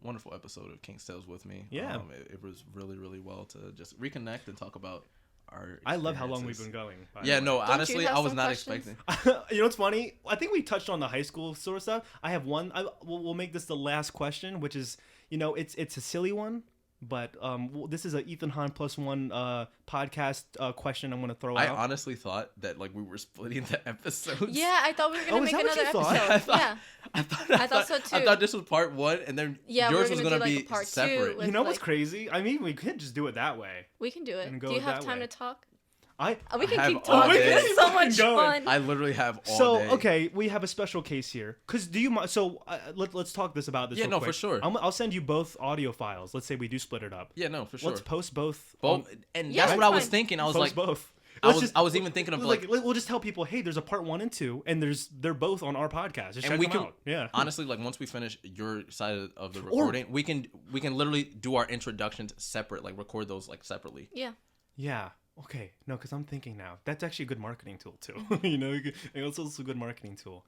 wonderful episode of King's Tales with me. Yeah. It was really, really well to just reconnect and talk about our I love how long we've been going. Yeah, no, Don't honestly, you have I was some not questions? expecting. You know what's funny? I think we touched on the high school sort of stuff. I have one. We'll make this the last question, which is, you know, it's a silly one, but this is a Ethan Han +1 podcast question I'm going to throw I out. honestly thought that like we were splitting the episodes. Yeah, I thought we were gonna is make that what you another thought? episode. Yeah. I thought so, too. I thought this was part 1, and then Yeah, yours we was were gonna gonna do, be like, a part 2 separate. with- You know what's like- crazy? I mean, we could just do it that way. We can do it. And Do go you have that time way. to talk? I We can have keep all talking. day. It's so much Going. fun. I literally have all so day. okay, we have a special case here. Cause do you mind? So let's talk about this. Yeah, real no, quick. for sure. I'll send you both audio files. Let's say we do split it up. Yeah, no, for sure. Let's post both. Both, and Yeah, that's what I was fine. thinking. I was Post like, both. I was even thinking of like we'll just tell people, hey, there's a part 1 and 2, and they're both on our podcast. Just check them out. Yeah. Honestly, like once we finish your side of the recording, we can literally do our introductions separate, like record those like separately. Yeah. Yeah. Okay. No, because I'm thinking now. That's actually a good marketing tool too. You know, it's also a good marketing tool.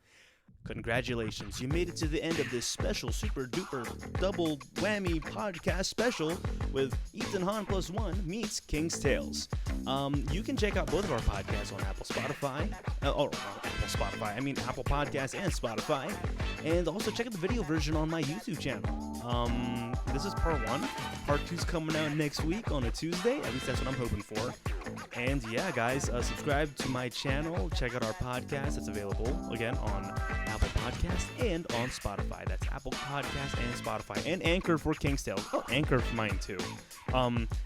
Congratulations, you made it to the end of this special super duper double whammy podcast special with Ethan Han +1 meets King's Tales. You can check out both of our podcasts on Apple Podcasts and Spotify, and also check out the video version on my YouTube channel. This is part 1. Part 2's coming out next week on a Tuesday. At least that's what I'm hoping for. And yeah, guys, subscribe to my channel. Check out our podcast. It's available again on Apple Podcasts and on Spotify. That's Apple Podcasts and Spotify, and Anchor for King's Tales. Oh, Anchor for mine too.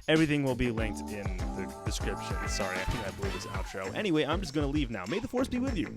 Everything will be linked in the description. Sorry, I think I blew this outro. Anyway, I'm just gonna leave now. May the force be with you.